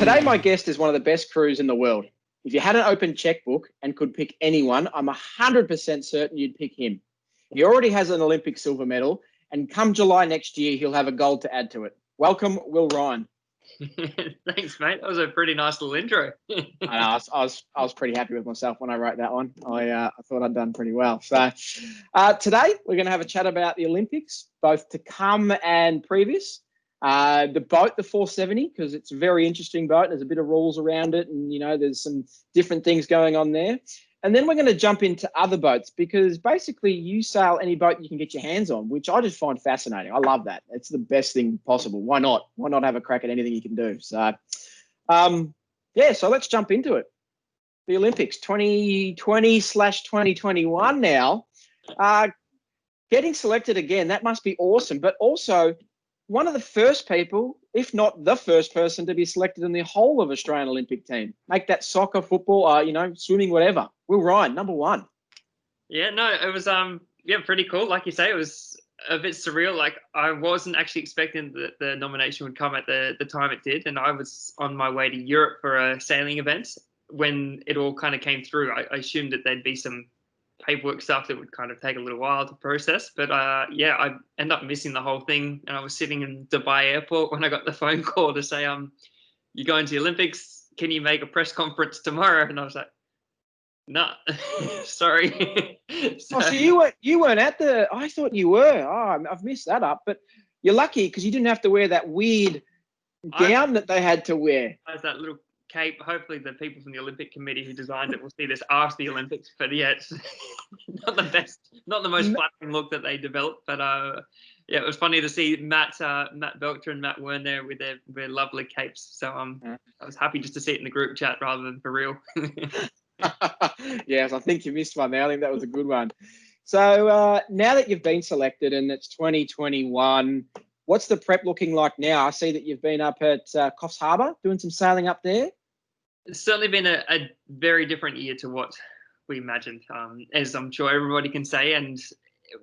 Today, my guest is one of the best crews in the world. If you had an open checkbook and could pick anyone, I'm 100% certain you'd pick him. He already has an Olympic silver medal, and come July next year, he'll have a gold to add to it. Welcome, Will Ryan. Thanks, mate. That was a pretty nice little intro. I was pretty happy with myself when I wrote that one. I thought I'd done pretty well. So today we're going to have a chat about the Olympics, both to come and previous. The boat, the 470, because it's a very interesting boat. There's a bit of rules around it, and there's some different things going on there. And then we're going to jump into other boats, because basically you sail any boat you can get your hands on, which I just find fascinating. I love that. It's the best thing possible. Why not? Why not have a crack at anything you can do? So, so let's jump into it. The Olympics 2020/2021 now. Getting selected again, that must be awesome. But also, one of the first people, if not the first person, to be selected in the whole of Australian Olympic team. Make that soccer, football, swimming, whatever. Will Ryan, number one. Yeah, no, it was pretty cool. Like you say, it was a bit surreal. Like, I wasn't actually expecting that the nomination would come at the time it did, and I was on my way to Europe for a sailing event when it all kind of came through. I assumed that there'd be some paperwork stuff that would kind of take a little while to process, but I ended up missing the whole thing, and I was sitting in Dubai airport when I got the phone call to say, you're going to the Olympics, can you make a press conference tomorrow? And I was like, no, sorry. So you weren't at the, I thought you were. I've missed that up, but you're lucky because you didn't have to wear that weird gown that they had to wear. That little cape. Hopefully the people from the Olympic Committee who designed it will see this after the Olympics, but yeah, it's not the best, not the most flattering look that they developed, but it was funny to see Matt Belcher and Matt Wern there with their lovely capes. So I was happy just to see it in the group chat rather than for real. Yes, I think you missed one there. I think that was a good one. So now that you've been selected and it's 2021, what's the prep looking like now? I see that you've been up at Coffs Harbour doing some sailing up there. It's certainly been a very different year to what we imagined, as I'm sure everybody can say. And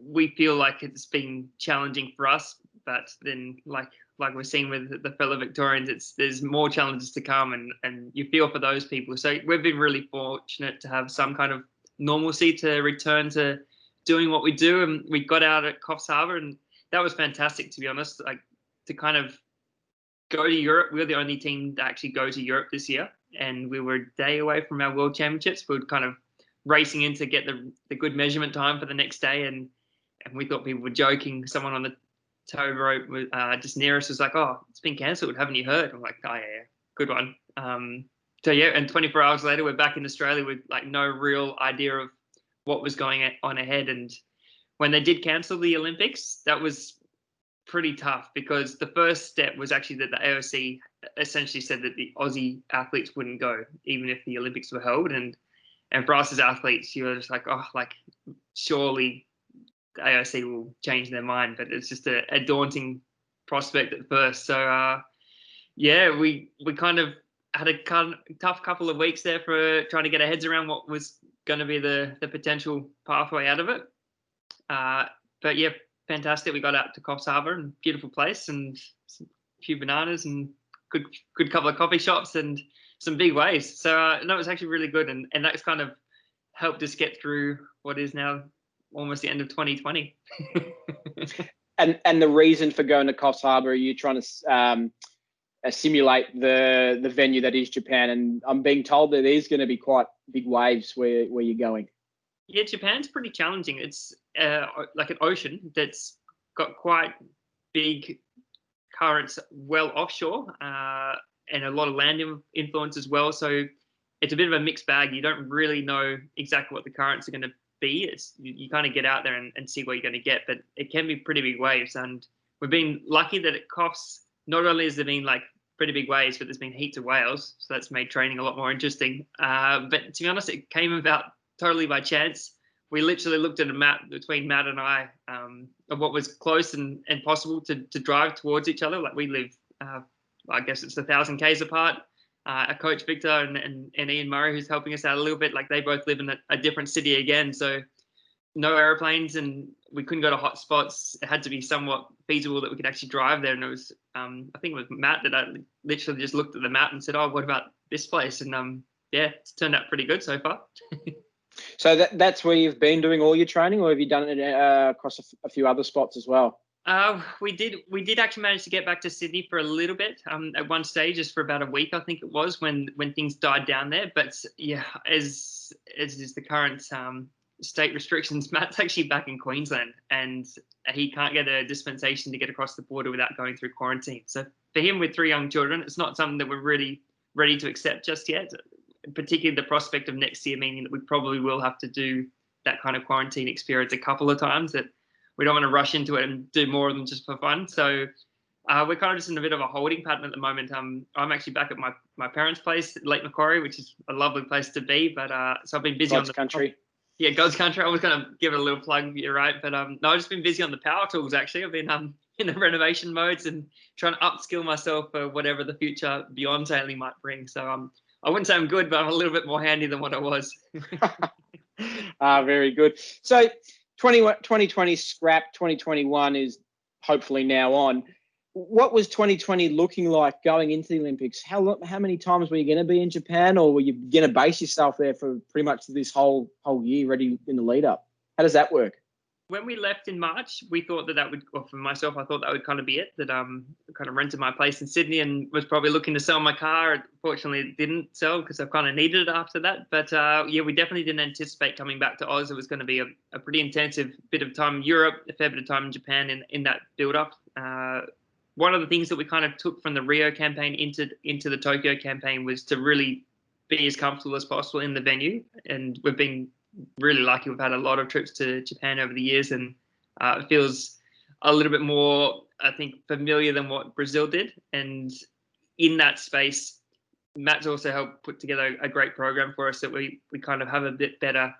we feel like it's been challenging for us, but then like we're seeing with the fellow Victorians, there's more challenges to come, and you feel for those people. So we've been really fortunate to have some kind of normalcy to return to doing what we do. And we got out at Coffs Harbour, and that was fantastic, to be honest. Like, to kind of go to Europe. We were the only team to actually go to Europe this year, and we were a day away from our World Championships. We were kind of racing in to get the good measurement time for the next day, and we thought people were joking. Someone on the tow rope just near us was like, "Oh, it's been cancelled. Haven't you heard?" I'm like, "Oh yeah, good one." And 24 hours later, we're back in Australia with like no real idea of what was going on ahead. And when they did cancel the Olympics, that was pretty tough, because the first step was actually that the AOC essentially said that the Aussie athletes wouldn't go, even if the Olympics were held. And for us as athletes, you were just like, oh, like, surely the AOC will change their mind. But it's just a daunting prospect at first. So, we kind of had a tough couple of weeks there for trying to get our heads around what was going to be the potential pathway out of it. But yeah, fantastic. We got out to Coffs Harbour, and beautiful place, and a few bananas, and good couple of coffee shops, and some big waves. So no, it was actually really good, and that's kind of helped us get through what is now almost the end of 2020. And the reason for going to Coffs Harbour, are you trying to simulate the venue that is Japan? And I'm being told that there's going to be quite big waves where you're going. Yeah, Japan's pretty challenging. It's like an ocean that's got quite big currents well offshore, and a lot of land influence as well. So it's a bit of a mixed bag. You don't really know exactly what the currents are going to be. You kind of get out there and see what you're going to get, but it can be pretty big waves. And we've been lucky that at Coffs, not only has there been like pretty big waves, but there's been heaps of whales. So that's made training a lot more interesting. But to be honest, it came about totally by chance. We literally looked at a map between Matt and I of what was close and possible to drive towards each other. Like, we live, I guess it's 1,000 k's apart. Our coach Victor and Ian Murray, who's helping us out a little bit, like, they both live in a different city again. So no airplanes, and we couldn't go to hot spots. It had to be somewhat feasible that we could actually drive there. And it was, I think it was Matt that I literally just looked at the map and said, "Oh, what about this place?" And yeah, it's turned out pretty good so far. So that's where you've been doing all your training, or have you done it across a few other spots as well? We did actually manage to get back to Sydney for a little bit. At one stage, just for about a week, I think it was, when things died down there. But yeah, as is the current state restrictions, Matt's actually back in Queensland, and he can't get a dispensation to get across the border without going through quarantine. So for him, with 3 young children, it's not something that we're really ready to accept just yet. Particularly the prospect of next year meaning that we probably will have to do that kind of quarantine experience a couple of times. That we don't want to rush into it and do more than just for fun. So we're kind of just in a bit of a holding pattern at the moment. I'm actually back at my parents' place, Lake Macquarie, which is a lovely place to be. But so I've been busy God's on the country. Yeah, God's country. I was going to give it a little plug. You're right, but no, I've just been busy on the power tools. Actually, I've been in the renovation modes and trying to upskill myself for whatever the future beyond sailing might bring. So I wouldn't say I'm good, but I'm a little bit more handy than what I was. Very good. So 2020 scrap, 2021 is hopefully now on. What was 2020 looking like going into the Olympics? How many times were you going to be in Japan, or were you going to base yourself there for pretty much this whole year, ready in the lead up? How does that work? When we left in March, we thought that would, or for myself, I thought that would kind of be it. That kind of rented my place in Sydney and was probably looking to sell my car. Fortunately, it didn't sell because I kind of needed it after that. But yeah, we definitely didn't anticipate coming back to Oz. It was going to be a pretty intensive bit of time in Europe, a fair bit of time in Japan in that build up. One of the things that we kind of took from the Rio campaign into the Tokyo campaign was to really be as comfortable as possible in the venue. And we've been really lucky. We've had a lot of trips to Japan over the years, and it feels a little bit more, I think, familiar than what Brazil did. And in that space, Matt's also helped put together a great program for us that we kind of have a bit better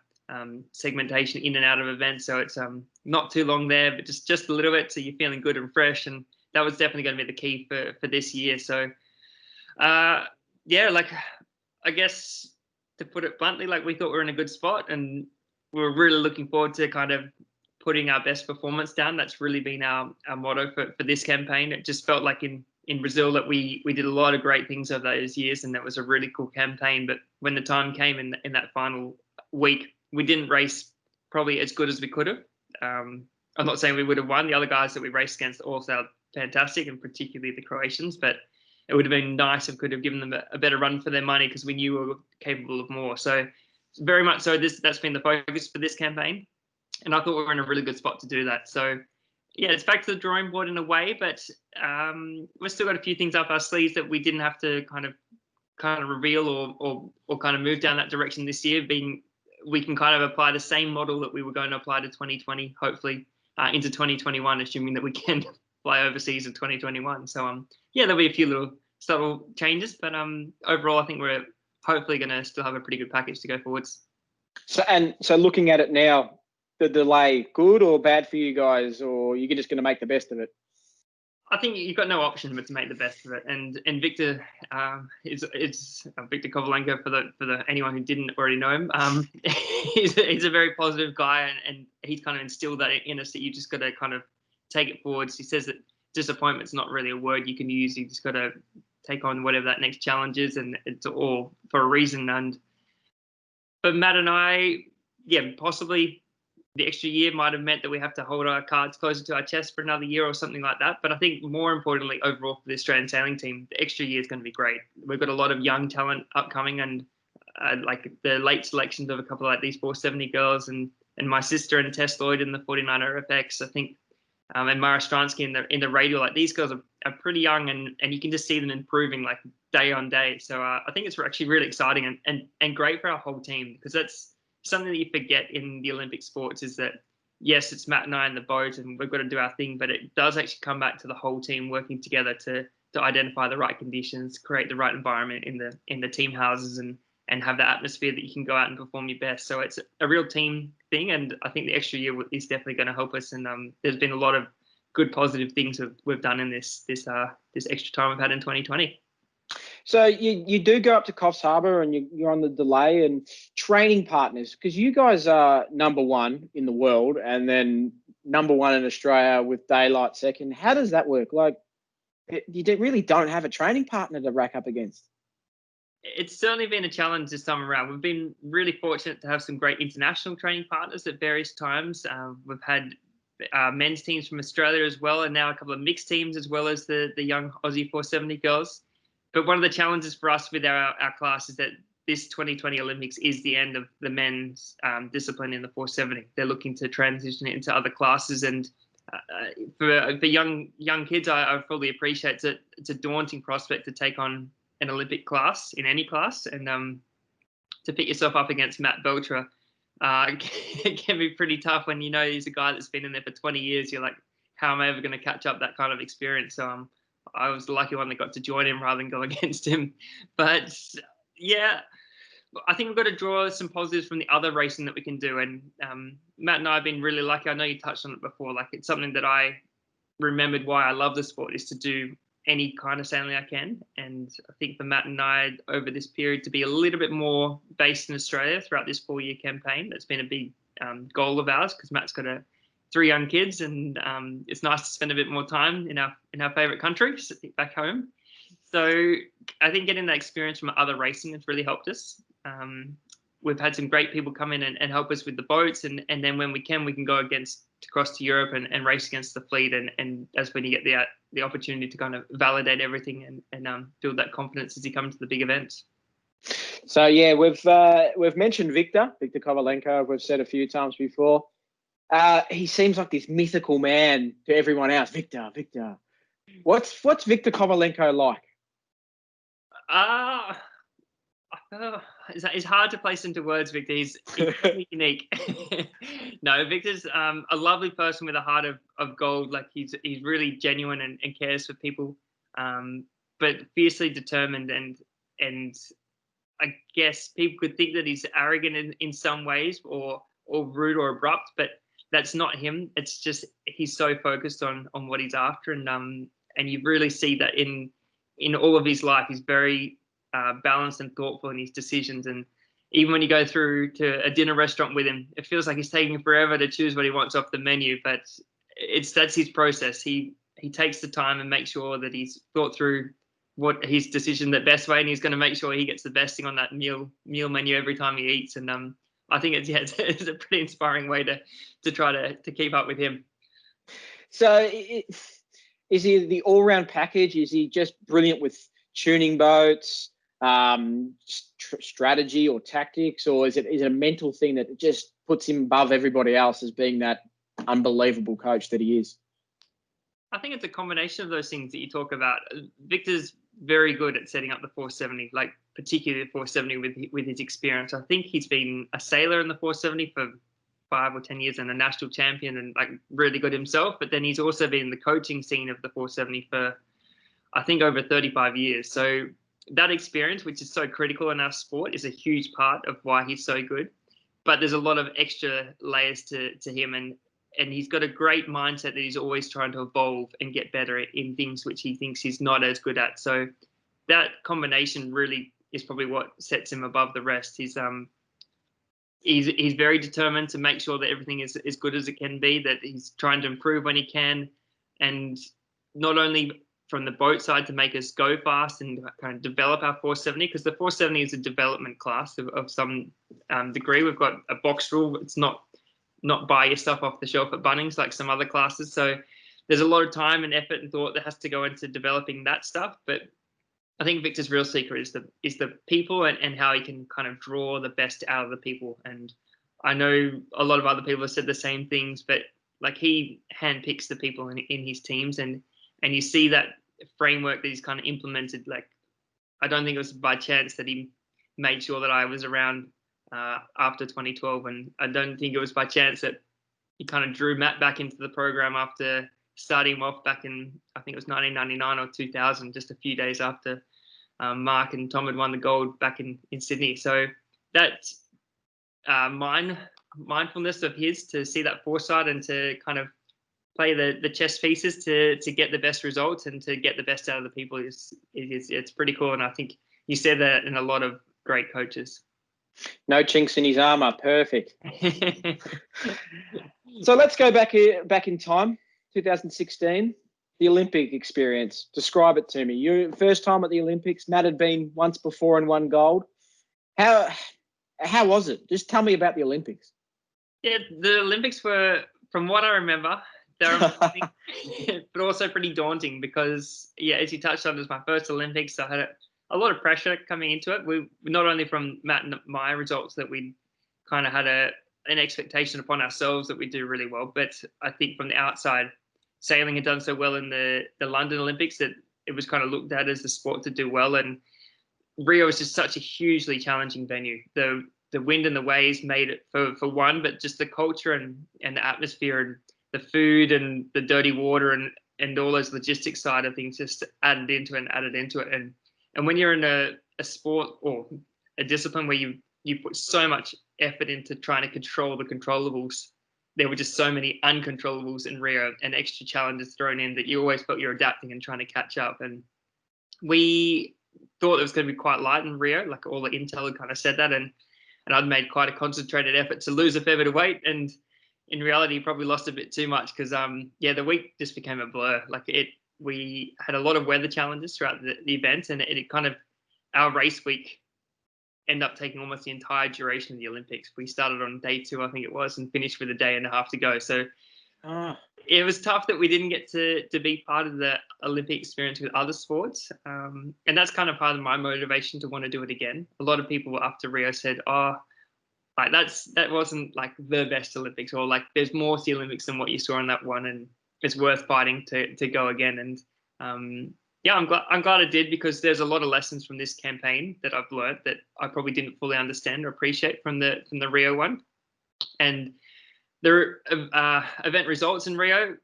segmentation in and out of events. So it's not too long there, but just a little bit, so you're feeling good and fresh. And that was definitely going to be the key for this year. So yeah, like, I guess, to put it bluntly, like, we thought we were in a good spot, and we were really looking forward to kind of putting our best performance down. That's really been our motto for this campaign. It just felt like in Brazil that we did a lot of great things over those years, and that was a really cool campaign. But when the time came in that final week, we didn't race probably as good as we could have. I'm not saying we would have won. The other guys that we raced against also fantastic, and particularly the Croatians, but it would have been nice if we could have given them a better run for their money, because we knew we were capable of more. So very much so, that's been the focus for this campaign, and I thought we were in a really good spot to do that. So yeah, it's back to the drawing board in a way, but we've still got a few things up our sleeves that we didn't have to kind of reveal or kind of move down that direction this year. We can kind of apply the same model that we were going to apply to 2020, hopefully into 2021, assuming that we can fly overseas in 2021. So yeah, there'll be a few little subtle changes, but overall, I think we're hopefully going to still have a pretty good package to go forwards. So looking at it now, the delay, good or bad for you guys, or you're just going to make the best of it? I think you've got no option but to make the best of it. And Victor, it's Victor Kovalenko, for the anyone who didn't already know him. He's a very positive guy, and he's kind of instilled that in us, that you just got to kind of take it forwards. He says that disappointment's not really a word you can use. You just got to take on whatever that next challenge is, and it's all for a reason. And for Matt and I, yeah, possibly the extra year might have meant that we have to hold our cards closer to our chest for another year or something like that. But I think more importantly, overall for the Australian sailing team, the extra year is going to be great. We've got a lot of young talent upcoming, and like the late selections of a couple like these 470 girls and my sister and Tess Lloyd in the 49er FX, I think, and Mara Stransky in the radial. Like, these girls are pretty young, and you can just see them improving like day on day. So I think it's actually really exciting and great for our whole team, because that's something that you forget in the Olympic sports, is that, yes, it's Matt and I in the boat and we've got to do our thing, but it does actually come back to the whole team working together to identify the right conditions, create the right environment in the team houses, and have the atmosphere that you can go out and perform your best. So it's a real team thing, and I think the extra year is definitely going to help us. And there's been a lot of good positive things we've done in this extra time we've had in 2020. So you do go up to Coffs Harbour and you're on the delay and training partners, because you guys are number one in the world and then number one in Australia with daylight second. How does that work? Like, really don't have a training partner to rack up against. It's certainly been a challenge this time around. We've been really fortunate to have some great international training partners at various times. We've had men's teams from Australia as well, and now a couple of mixed teams as well as the young Aussie 470 girls. But one of the challenges for us with our class is that this 2020 Olympics is the end of the men's discipline in the 470. They're looking to transition it into other classes, and for young kids, I fully appreciate it. It's a daunting prospect to take on an Olympic class in any class, and to pick yourself up against Matt Beltra it can be pretty tough when you know he's a guy that's been in there for 20 years. You're like, how am I ever going to catch up that kind of experience? So I was the lucky one that got to join him rather than go against him. But yeah, I think we've got to draw some positives from the other racing that we can do. And Matt and I have been really lucky. I know you touched on it before. Like, it's something that I remembered why I love the sport, is to do any kind of sailing I can. And I think for Matt and I over this period to be a little bit more based in Australia throughout this 4-year campaign, that's been a big goal of ours, because Matt's got 3 young kids, and it's nice to spend a bit more time in our favourite country back home. So I think getting that experience from other racing has really helped us. We've had some great people come in and help us with the boats, and then when we can go across to Europe and race against the fleet, and that's when you get the opportunity to kind of validate everything and build that confidence as you come to the big events. So yeah, we've mentioned Victor Kovalenko. We've said a few times before. He seems like this mythical man to everyone else. Victor. What's Victor Kovalenko like? It's hard to place into words, Victor. He's really unique. No, Victor's a lovely person with a heart of gold. Like, he's really genuine and cares for people, but fiercely determined. And I guess people could think that he's arrogant in some ways, or rude or abrupt, but that's not him. It's just he's so focused on what he's after, and you really see that in all of his life. He's very balanced and thoughtful in his decisions, and even when you go through to a dinner restaurant with him, it feels like he's taking forever to choose what he wants off the menu, but that's his process. He takes the time and makes sure that he's thought through what his decision the best way, and he's going to make sure he gets the best thing on that meal menu every time he eats. And I think it's a pretty inspiring way to try to keep up with him. So is he the all-round package? Is he just brilliant with tuning boats, strategy or tactics, or is it a mental thing that just puts him above everybody else as being that unbelievable coach that he is? I think it's a combination of those things that you talk about. Victor's very good at setting up the 470, like particularly the 470 with his experience. I think he's been a sailor in the 470 for 5 or 10 years and a national champion, and like really good himself. But then he's also been in the coaching scene of the 470 for, I think, over 35 years. So that experience, which is so critical in our sport, is a huge part of why he's so good. But there's a lot of extra layers to him, and he's got a great mindset that he's always trying to evolve and get better in things which he thinks he's not as good at. So that combination really is probably what sets him above the rest. He's very determined to make sure that everything is as good as it can be, that he's trying to improve when he can, and not only from the boat side to make us go fast and kind of develop our 470, because the 470 is a development class of some degree. We've got a box rule. It's not buy your stuff off the shelf at Bunnings like some other classes. So there's a lot of time and effort and thought that has to go into developing that stuff. But I think Victor's real secret is the people and how he can kind of draw the best out of the people. And I know a lot of other people have said the same things, but like, he handpicks the people in his teams, and you see that framework that he's kind of implemented. Like, I don't think it was by chance that he made sure that I was around after 2012, and I don't think it was by chance that he kind of drew Matt back into the program after starting him off back in, I think it was 1999 or 2000, just a few days after Mark and Tom had won the gold back in Sydney. So that mindfulness of his, to see that foresight and to kind of play the chess pieces to get the best results and to get the best out of the people it's pretty cool. And I think you said that in a lot of great coaches. No chinks in his armor. Perfect. So let's go back in time, 2016, the Olympic experience. Describe it to me. Your first time at the Olympics. Matt had been once before and won gold. How was it? Just tell me about the Olympics. Yeah, the Olympics were, from what I remember, they're amazing, but also pretty daunting because, yeah, as you touched on, it was my first Olympics. So I had a lot of pressure coming into it. We not only from Matt and my results that we kind of had an expectation upon ourselves that we do really well, but I think from the outside, sailing had done so well in the London Olympics that it was kind of looked at as the sport to do well. And Rio is just such a hugely challenging venue. The wind and the waves made it for one, but just the culture and the atmosphere and the food and the dirty water and all those logistics side of things just added into it. And when you're in a sport or a discipline where you put so much effort into trying to control the controllables, there were just so many uncontrollables in Rio and extra challenges thrown in that you always felt you're adapting and trying to catch up. And we thought it was going to be quite light in Rio, like all the intel had kind of said that. And I'd made quite a concentrated effort to lose a fair bit of weight. And in reality, probably lost a bit too much because, the week just became a blur. We had a lot of weather challenges throughout the event, and it kind of, our race week ended up taking almost the entire duration of the Olympics. We started on day 2, I think it was, and finished with a day and a half to go. So it was tough that we didn't get to be part of the Olympic experience with other sports. And that's kind of part of my motivation to want to do it again. A lot of people after Rio said, that wasn't like the best Olympics, or like there's more to the Olympics than what you saw in that one, and it's worth fighting to go again. And I'm glad I did, because there's a lot of lessons from this campaign that I've learned that I probably didn't fully understand or appreciate from the Rio one. And the event results in Rio,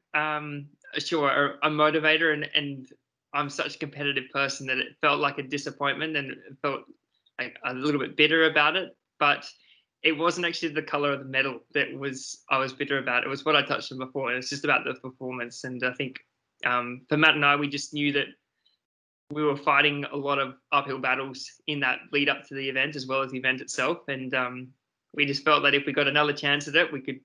sure, are a motivator, and I'm such a competitive person that it felt like a disappointment and it felt like a little bit bitter about it. But it wasn't actually the color of the medal that I was bitter about. It was what I touched on before. It was just about the performance. And I think for Matt and I, we just knew that we were fighting a lot of uphill battles in that lead up to the event as well as the event itself. And we just felt that if we got another chance at it, we could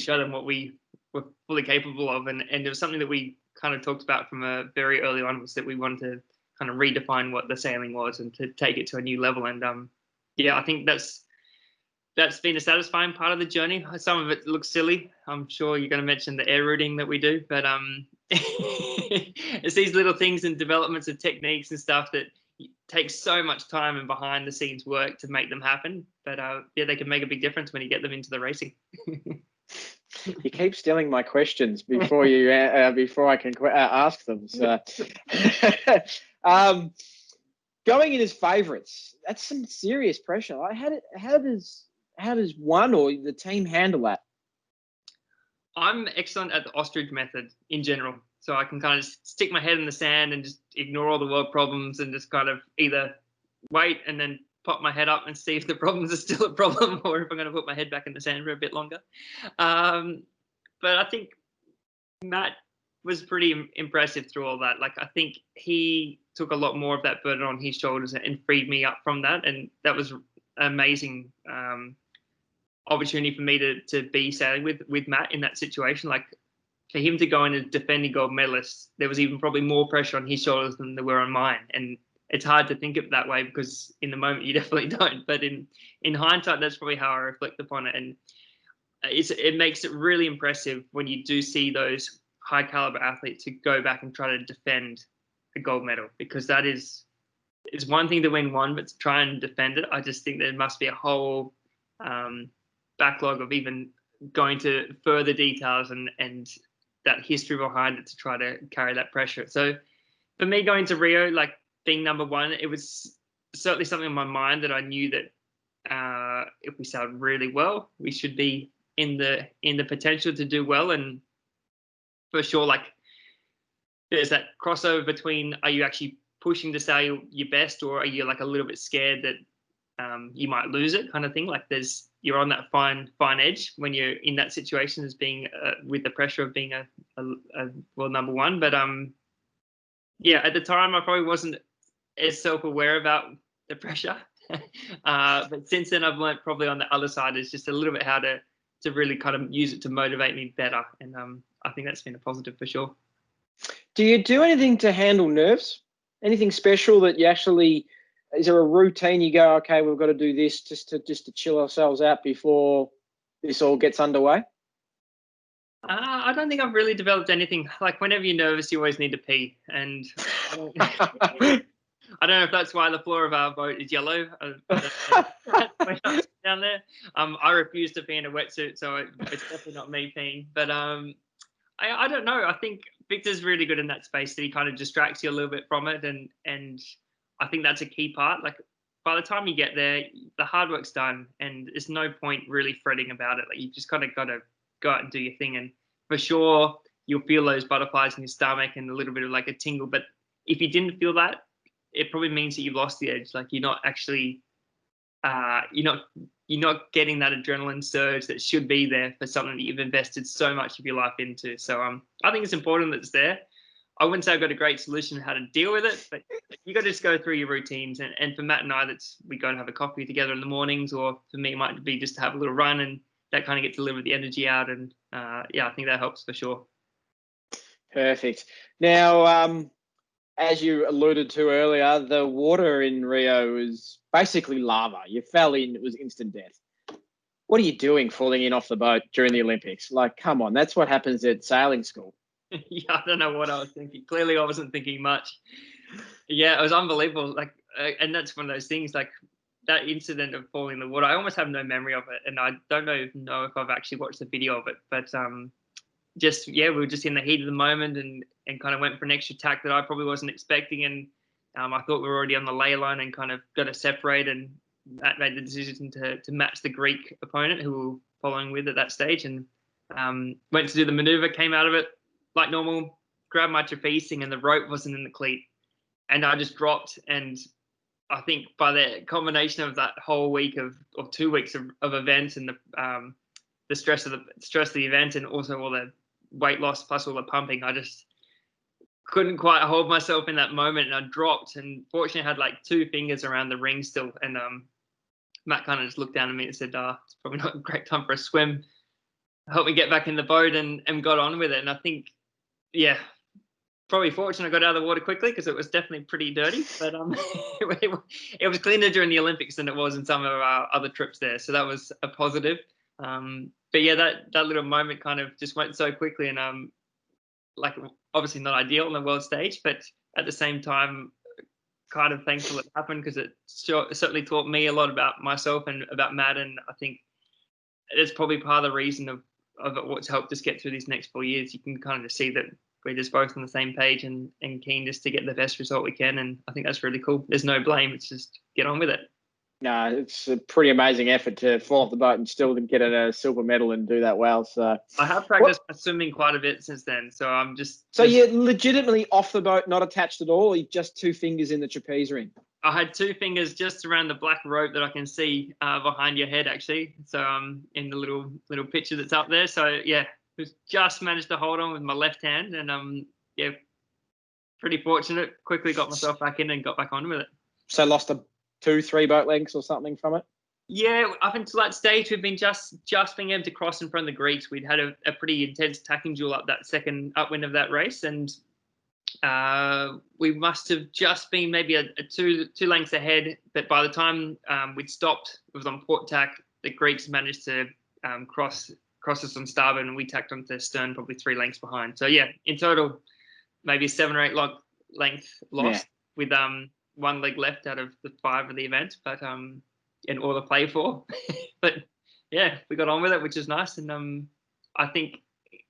show them what we were fully capable of. And it was something that we kind of talked about from a very early on, was that we wanted to kind of redefine what the sailing was and to take it to a new level. And I think that's been a satisfying part of the journey. Some of it looks silly. I'm sure you're going to mention the air routing that we do, but it's these little things and developments of techniques and stuff that take so much time and behind the scenes work to make them happen. But they can make a big difference when you get them into the racing. You keep stealing my questions before I can ask them. So, going in as favourites, that's some serious pressure. How does one or the team handle that? I'm excellent at the ostrich method in general. So I can kind of stick my head in the sand and just ignore all the world problems and just kind of either wait and then pop my head up and see if the problems are still a problem, or if I'm going to put my head back in the sand for a bit longer. But I think Matt was pretty impressive through all that. Like, I think he took a lot more of that burden on his shoulders and freed me up from that. And that was an amazing opportunity for me to be sailing with Matt in that situation. Like, for him to go in as defending gold medalist, there was even probably more pressure on his shoulders than there were on mine. And it's hard to think of it that way, because in the moment you definitely don't. But in hindsight, that's probably how I reflect upon it. And it makes it really impressive when you do see those high caliber athletes who go back and try to defend a gold medal, because that is one thing to win one, but to try and defend it, I just think there must be a whole backlog of even going to further details and that history behind it to try to carry that pressure. So for me, going to Rio, like being number one, it was certainly something in my mind that I knew that if we sailed really well, we should be in the potential to do well. And for sure, like, there's that crossover between, are you actually pushing to sail your best, or are you like a little bit scared that you might lose it, kind of thing. Like you're on that fine edge when you're in that situation as being with the pressure of being a world number one. But yeah, at the time I probably wasn't as self-aware about the pressure. But since then I've learned probably on the other side is just a little bit how to really kind of use it to motivate me better. And I think that's been a positive for sure. Do you do anything to handle nerves? Anything special that you actually, is there a routine you go, okay, we've got to do this just to chill ourselves out before this all gets underway? I don't think I've really developed anything. Like whenever you're nervous, you always need to pee. And I don't know if that's why the floor of our boat is yellow. Down there. I refuse to pee in a wetsuit, so it's definitely not me peeing. But I don't know. I think Victor's really good in that space that he kind of distracts you a little bit from it, and I think that's a key part. Like by the time you get there, the hard work's done, and there's no point really fretting about it. Like you just kind of got to go out and do your thing, and for sure you'll feel those butterflies in your stomach and a little bit of like a tingle. But if you didn't feel that, it probably means that you've lost the edge. Like you're not actually, you're not getting that adrenaline surge that should be there for something that you've invested so much of your life into. So I think it's important that it's there. I wouldn't say I've got a great solution how to deal with it, but you got to just go through your routines. And for Matt and I, we go and have a coffee together in the mornings, or for me, it might be just to have a little run, and that kind of gets a little bit of the energy out. And yeah, I think that helps for sure. Perfect. Now, as you alluded to earlier, the water in Rio is basically lava. You fell in, it was instant death. What are you doing falling in off the boat during the Olympics? Like, come on, that's what happens at sailing school. Yeah, I don't know what I was thinking. Clearly, I wasn't thinking much. Yeah, it was unbelievable. Like, and that's one of those things. Like that incident of falling in the water, I almost have no memory of it, and I don't know if I've actually watched the video of it. But just we were just in the heat of the moment, and kind of went for an extra tack that I probably wasn't expecting, and I thought we were already on the lay line and kind of got to separate, and Matt made the decision to match the Greek opponent who we were following with at that stage, and went to do the maneuver, came out of it like normal, grabbed my trapezing, and the rope wasn't in the cleat, and I just dropped. And I think by the combination of that whole week of 2 weeks of events and the stress of the event, and also all the weight loss plus all the pumping, I just couldn't quite hold myself in that moment, and I dropped, and fortunately I had like 2 fingers around the ring still, and Matt kind of just looked down at me and said, it's probably not a great time for a swim. Helped me get back in the boat and got on with it. And I think, yeah, probably fortunate I got out of the water quickly, because it was definitely pretty dirty, but it was cleaner during the Olympics than it was in some of our other trips there, so that was a positive. But yeah, that little moment kind of just went so quickly, and like obviously not ideal on the world stage, but at the same time kind of thankful it happened, because it certainly taught me a lot about myself and about Matt, and I think it's probably part of the reason of what's helped us get through these next 4 years. You can kind of see that we're just both on the same page and keen just to get the best result we can, and I think that's really cool. There's no blame, it's just get on with it. No, it's a pretty amazing effort to fall off the boat and still get a silver medal and do that well. So I have practiced swimming quite a bit since then, so I'm just. So you're legitimately off the boat, not attached at all, or just 2 fingers in the trapeze ring? I had 2 fingers just around the black rope that I can see behind your head, actually. So in the little picture that's up there. So yeah, just managed to hold on with my left hand, and yeah, pretty fortunate. Quickly got myself back in and got back on with it. So lost 2-3 boat lengths or something from it? Yeah, up until that stage, we've been just being able to cross in front of the Greeks. We'd had a pretty intense tacking duel up that second upwind of that race, and we must have just been maybe a two lengths ahead. But by the time we'd stopped, it was on port tack. The Greeks managed to cross us on starboard, and we tacked onto stern, probably 3 lengths behind. So yeah, in total, maybe 7 or 8 length lost, with 1 leg left out of the 5 of the event, but and all to play for. But yeah, we got on with it, which is nice. And I think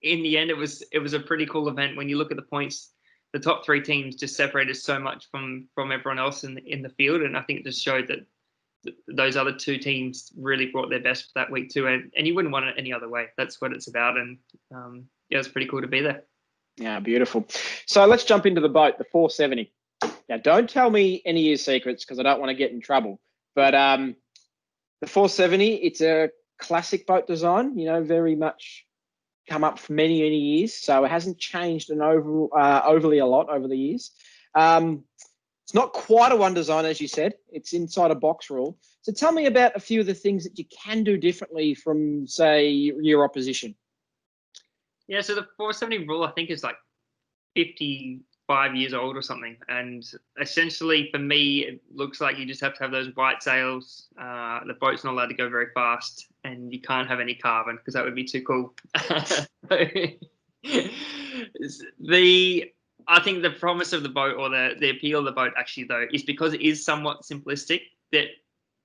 in the end, it was a pretty cool event. When you look at the points, the top 3 teams just separated so much from everyone else in the field, and I think it just showed that those other 2 teams really brought their best for that week too. And you wouldn't want it any other way. That's what it's about. And yeah, it's pretty cool to be there. Yeah, beautiful. So let's jump into the boat, the 470. Now, don't tell me any of your secrets, because I don't want to get in trouble. But the 470, it's a classic boat design, very much come up for many, many years. So it hasn't changed overly a lot over the years. It's not quite a one design, as you said. It's inside a box rule. So tell me about a few of the things that you can do differently from, say, your opposition. Yeah, so the 470 rule, I think, is like 55 years old or something. And essentially, for me, it looks like you just have to have those white sails. The boat's not allowed to go very fast, and you can't have any carbon because that would be too cool. I think the promise of the boat, or the appeal of the boat, actually, though, is because it is somewhat simplistic, that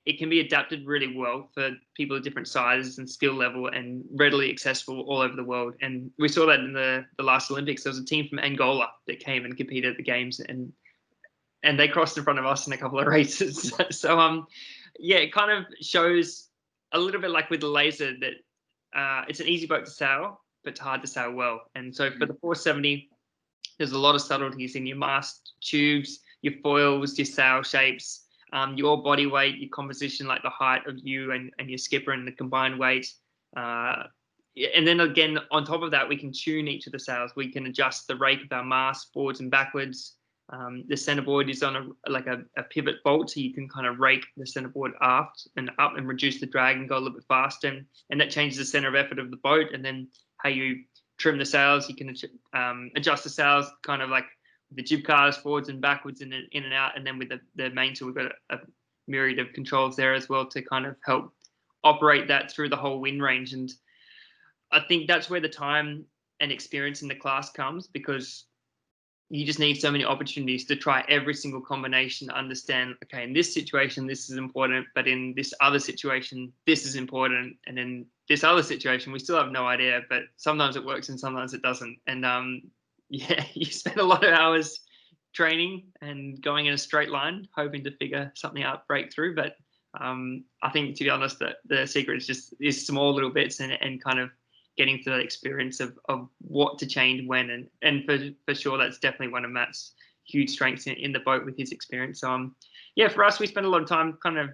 it can be adapted really well for people of different sizes and skill level, and readily accessible all over the world. And we saw that in the last Olympics. There was a team from Angola that came and competed at the games, and they crossed in front of us in a couple of races. So yeah, it kind of shows a little bit like with the laser that it's an easy boat to sail, but it's hard to sail well. And so for the 470, there's a lot of subtleties in your mast tubes, your foils, your sail shapes, your body weight, your composition, like the height of you and your skipper and the combined weight. And then again, on top of that, we can tune each of the sails. We can adjust the rake of our mast forwards and backwards. The centerboard is on a pivot bolt, so you can kind of rake the centerboard aft and up and reduce the drag and go a little bit faster. And that changes the center of effort of the boat. And then how you trim the sails, you can adjust the sails kind of like the jib cars forwards and backwards and in and out. And then with the mainsail, we've got a myriad of controls there as well to kind of help operate that through the whole wind range. And I think that's where the time and experience in the class comes, because you just need so many opportunities to try every single combination, understand, okay, in this situation, this is important, but in this other situation, this is important. And in this other situation, we still have no idea, but sometimes it works and sometimes it doesn't. And yeah, you spend a lot of hours training and going in a straight line, hoping to figure something out, break through. But I think, to be honest, that the secret is small little bits and kind of getting to that experience of what to change when. And for sure, that's definitely one of Matt's huge strengths in the boat with his experience. So yeah, for us, we spend a lot of time kind of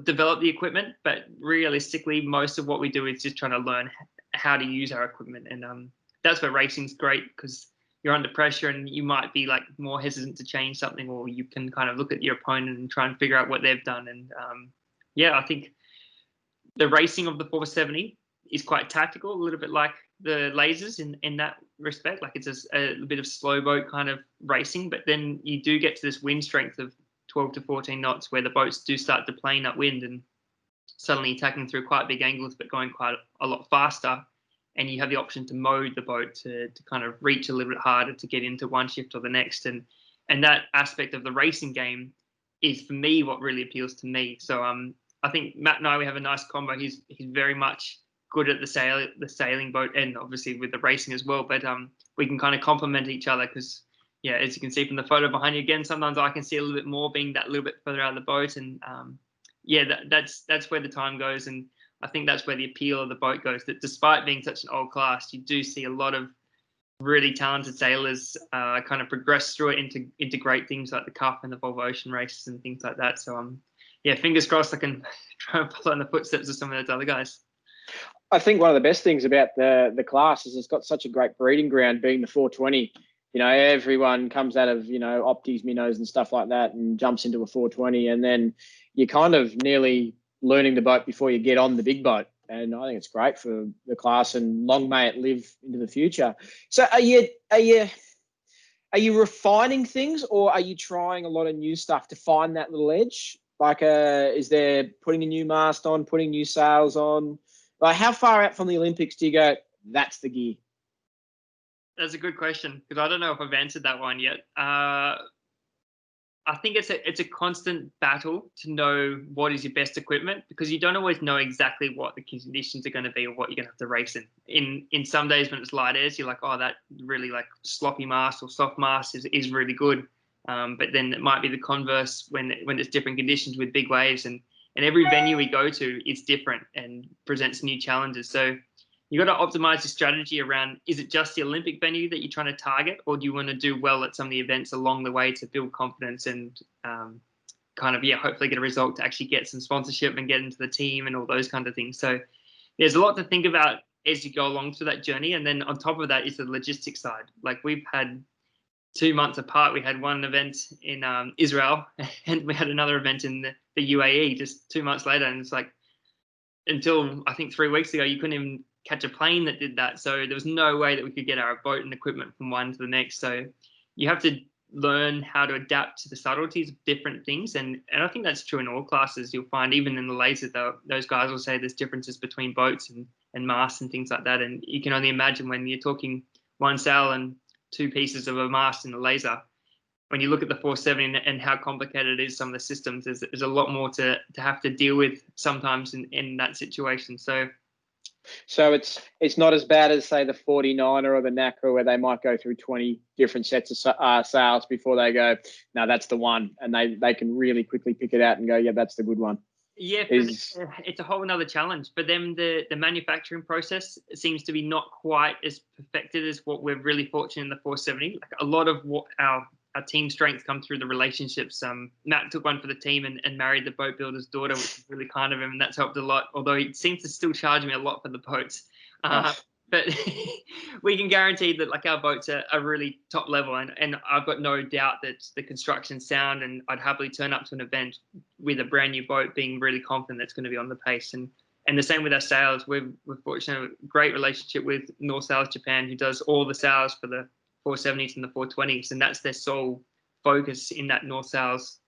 develop the equipment, but realistically, most of what we do is just trying to learn how to use our equipment. And that's where racing's great, because you're under pressure and you might be like more hesitant to change something, or you can kind of look at your opponent and try and figure out what they've done. And yeah, I think the racing of the 470 is quite tactical, a little bit like the lasers in that respect. Like it's a bit of slow boat kind of racing, but then you do get to this wind strength of 12 to 14 knots where the boats do start to plane upwind and suddenly attacking through quite big angles, but going quite a lot faster. And you have the option to mode the boat to kind of reach a little bit harder to get into one shift or the next. And that aspect of the racing game is, for me, what really appeals to me. So I think Matt and I, we have a nice combo. He's very much good at the sailing boat, and obviously with the racing as well. But we can kind of complement each other, because yeah, as you can see from the photo behind you, again, sometimes I can see a little bit more being that little bit further out of the boat. And yeah, that's where the time goes. And I think that's where the appeal of the boat goes, that despite being such an old class, you do see a lot of really talented sailors kind of progress through it into great things like the Cup and the Volvo Ocean races and things like that. So yeah, fingers crossed I can try and follow in the footsteps of some of those other guys. I think one of the best things about the class is it's got such a great breeding ground, being the 420. Everyone comes out of, opties, minnows and stuff like that and jumps into a 420. And then you're kind of nearly learning the boat before you get on the big boat. And I think it's great for the class, and long may it live into the future. So are you refining things, or are you trying a lot of new stuff to find that little edge? Like, is there putting a new mast on, putting new sails on? Like, how far out from the Olympics do you go, that's the gear? That's a good question, because I don't know if I've answered that one yet. I think it's a constant battle to know what is your best equipment, because you don't always know exactly what the conditions are going to be or what you're going to have to race in. In some days when it's light airs, you're like, oh, that really like sloppy mast or soft mast is really good. But then it might be the converse when it's different conditions with big waves, and every venue we go to is different and presents new challenges. So you got to optimize your strategy around, is it just the Olympic venue that you're trying to target, or do you want to do well at some of the events along the way to build confidence and kind of, hopefully get a result to actually get some sponsorship and get into the team and all those kind of things. So there's a lot to think about as you go along through that journey. And then on top of that is the logistics side. Like we've had 2 months apart, we had one event in Israel and we had another event in the UAE just 2 months later. And it's like, until I think 3 weeks ago, you couldn't even catch a plane that did that. So there was no way that we could get our boat and equipment from one to the next. So you have to learn how to adapt to the subtleties of different things. And I think that's true in all classes. You'll find even in the laser, though, those guys will say there's differences between boats and masts and things like that. And you can only imagine when you're talking one sail and 2 pieces of a mast in the laser. When you look at the 470 and how complicated it is, some of the systems, there's a lot more to have to deal with sometimes in that situation. So it's not as bad as, say, the 49er or the NACRA, where they might go through 20 different sets of sales before they go, no, that's the one. And they can really quickly pick it out and go, yeah, that's the good one. Yeah, it's a whole another challenge. For them, the manufacturing process seems to be not quite as perfected as what we're really fortunate in the 470. Like a lot of what our team strength come through the relationships. Matt took one for the team and married the boat builder's daughter, which is really kind of him, and that's helped a lot. Although he seems to still charge me a lot for the boats. But we can guarantee that like our boats are really top level, and I've got no doubt that the construction's sound, and I'd happily turn up to an event with a brand new boat being really confident that's going to be on the pace. And the same with our sails. We're fortunate, a great relationship with North Sails Japan, who does all the sails for the 470s and the 420s, and that's their sole focus in that North Sails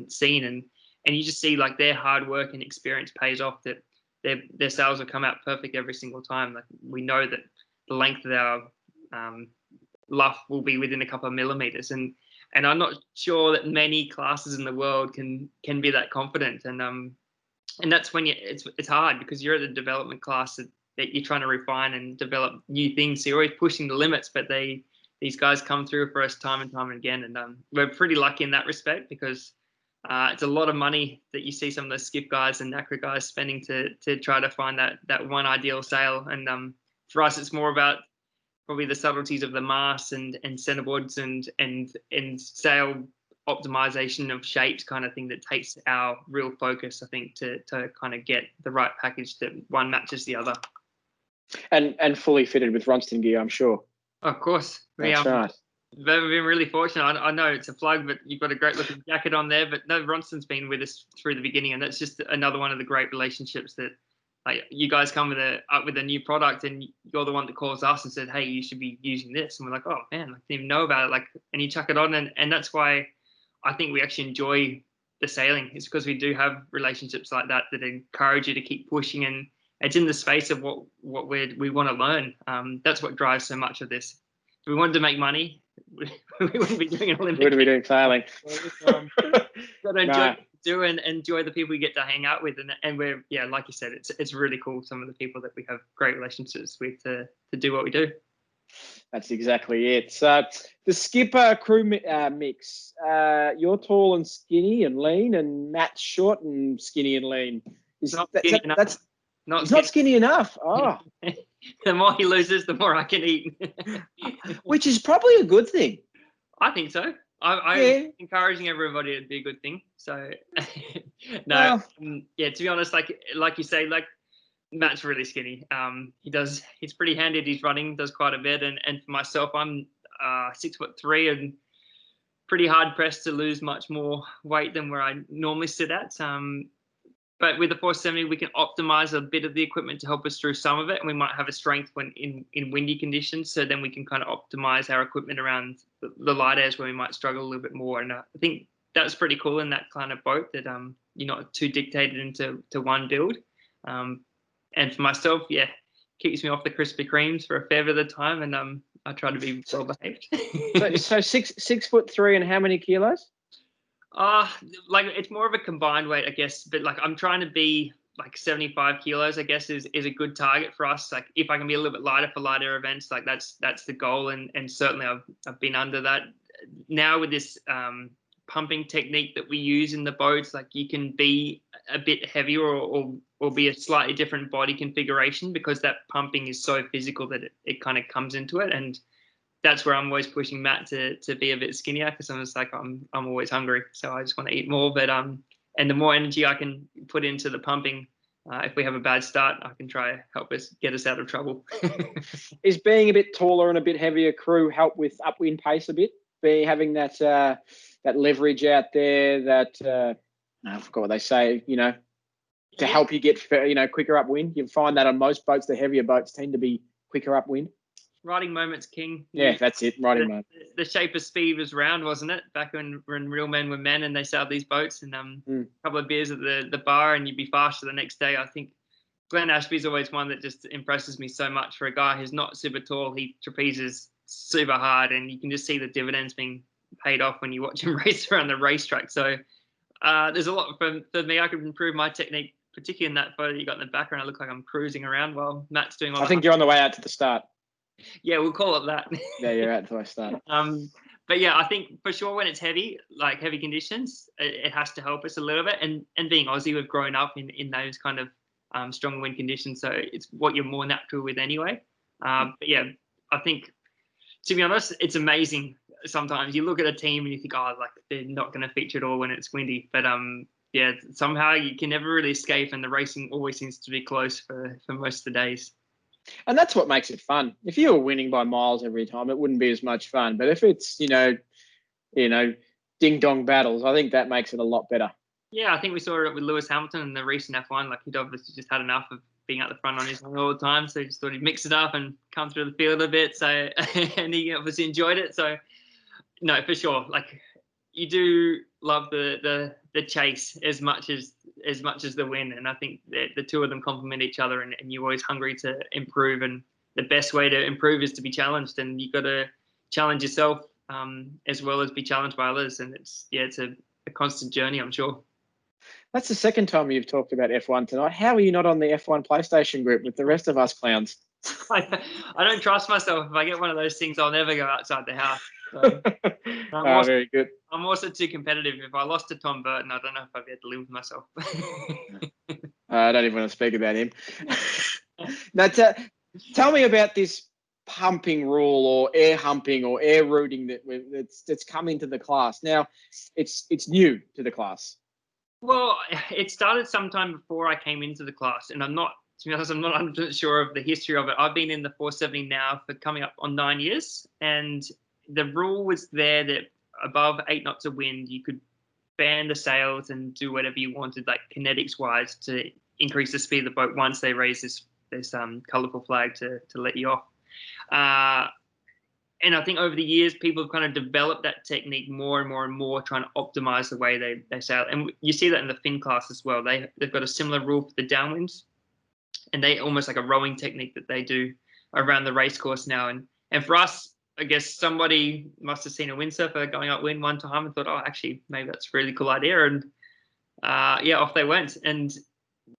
scene. And you just see like their hard work and experience pays off, that their sails will come out perfect every single time. Like we know that the length of our luff will be within a couple of millimeters, and I'm not sure that many classes in the world can be that confident. And that's when it's hard, because you're at the development class that you're trying to refine and develop new things. So you're always pushing the limits, but these guys come through for us time and time again. And we're pretty lucky in that respect, because it's a lot of money that you see some of the skip guys and NACRA guys spending to try to find that one ideal sail. And for us, it's more about probably the subtleties of the mast and centerboards and sail optimization of shapes, kind of thing, that takes our real focus, I think, to kind of get the right package that one matches the other. And fully fitted with Ronstan gear, I'm sure. Of course. That's right. We've been really fortunate. I know it's a plug, but you've got a great looking jacket on there. But no, Ronstan's been with us through the beginning, and that's just another one of the great relationships that, like, you guys come up with a new product, and you're the one that calls us and said, "Hey, you should be using this," and we're like, "Oh man, I didn't even know about it." Like, and you chuck it on, and that's why I think we actually enjoy the sailing. It's because we do have relationships like that encourage you to keep pushing, and it's in the space of what we want to learn. That's what drives so much of this. If we wanted to make money, we wouldn't be doing an Olympic. We wouldn't be doing sailing. Got to enjoy the people we get to hang out with, and we're, like you said, it's really cool. Some of the people that we have great relationships with to do what we do. That's exactly it. So the skipper crew mix. You're tall and skinny and lean, and Matt's short and skinny and lean. Not skinny enough. Oh. The more he loses, the more I can eat. Which is probably a good thing. I think so. I'm encouraging everybody to be a good thing. So, no, to be honest, like you say, like Matt's really skinny. He's pretty handy. He's running, does quite a bit. And for myself, I'm 6'3" and pretty hard pressed to lose much more weight than where I normally sit at. But with the 470, we can optimize a bit of the equipment to help us through some of it. And we might have a strength when in windy conditions. So then we can kind of optimize our equipment around the light airs where we might struggle a little bit more. And I think that's pretty cool in that kind of boat, that you're not too dictated into one build. And for myself, keeps me off the Krispy Kremes for a fair bit of the time. And I try to be well behaved. So 6'3" and how many kilos? Like it's more of a combined weight, I guess, but like I'm trying to be like 75 kilos, I guess, is a good target for us. Like if I can be a little bit lighter for lighter events, like that's the goal. And certainly I've been under that. Now with this pumping technique that we use in the boats, like you can be a bit heavier or be a slightly different body configuration, because that pumping is so physical that it kind of comes into it. And that's where I'm always pushing Matt to be a bit skinnier, because I'm just like, I'm always hungry, so I just want to eat more. But and the more energy I can put into the pumping, if we have a bad start, I can try help us get us out of trouble. Is being a bit taller and a bit heavier crew help with upwind pace a bit? Having that that leverage out there, that I forgot what they say, to help you get quicker upwind. You find that on most boats, the heavier boats tend to be quicker upwind. Riding moment's king. Yeah, that's it. Riding moment. The shape of speed was round, wasn't it? Back when real men were men and they sailed these boats, and a couple of beers at the bar and you'd be faster the next day. I think Glenn Ashby's always one that just impresses me so much. For a guy who's not super tall, he trapezes super hard, and you can just see the dividends being paid off when you watch him race around the racetrack. So there's a lot for me. I could improve my technique, particularly in that photo you got in the background. I look like I'm cruising around while Matt's doing all I think you're on the way out to the start. Yeah, we'll call it that. Yeah, you're out to the start. But yeah, I think for sure when it's heavy, like heavy conditions, it has to help us a little bit. And being Aussie, we've grown up in those kind of strong wind conditions, so it's what you're more natural with anyway. But yeah, I think, to be honest, it's amazing. Sometimes you look at a team and you think, oh, like they're not going to feature at all when it's windy. But yeah, somehow you can never really escape, and the racing always seems to be close for most of the days. And that's what makes it fun. If you were winning by miles every time, it wouldn't be as much fun. But if it's, ding dong battles, I think that makes it a lot better. Yeah, I think we saw it with Lewis Hamilton in the recent F1. Like, he'd obviously just had enough of being at the front on his own all the time, so he just thought he'd mix it up and come through the field a bit. So, and he obviously enjoyed it. So, no, for sure. Like, you do love the chase as much as the win, and I think the two of them complement each other, and you're always hungry to improve, and the best way to improve is to be challenged, and you've got to challenge yourself as well as be challenged by others, and it's a constant journey, I'm sure. That's the second time you've talked about F1 tonight. How are you not on the F1 PlayStation group with the rest of us clowns? I don't trust myself. If I get one of those things, I'll never go outside the house. So, very good. I'm also too competitive. If I lost to Tom Burton, I don't know if I'd be able to live with myself. I don't even want to speak about him. Now, tell me about this pumping rule, or air humping, or air rooting that's come into the class. Now, it's new to the class. Well, it started sometime before I came into the class, and I'm not 100% sure of the history of it. I've been in the 470 now for coming up on 9 years, and the rule was there that above 8 knots of wind, you could fan the sails and do whatever you wanted, like kinetics wise, to increase the speed of the boat once they raise this colourful flag to let you off. And I think over the years, people have kind of developed that technique more and more and more, trying to optimize the way they sail. And you see that in the fin class as well. They've got a similar rule for the downwinds, and they almost like a rowing technique that they do around the race course now. And for us, I guess somebody must have seen a windsurfer going upwind one time and thought, oh, actually, maybe that's a really cool idea. And yeah, off they went. And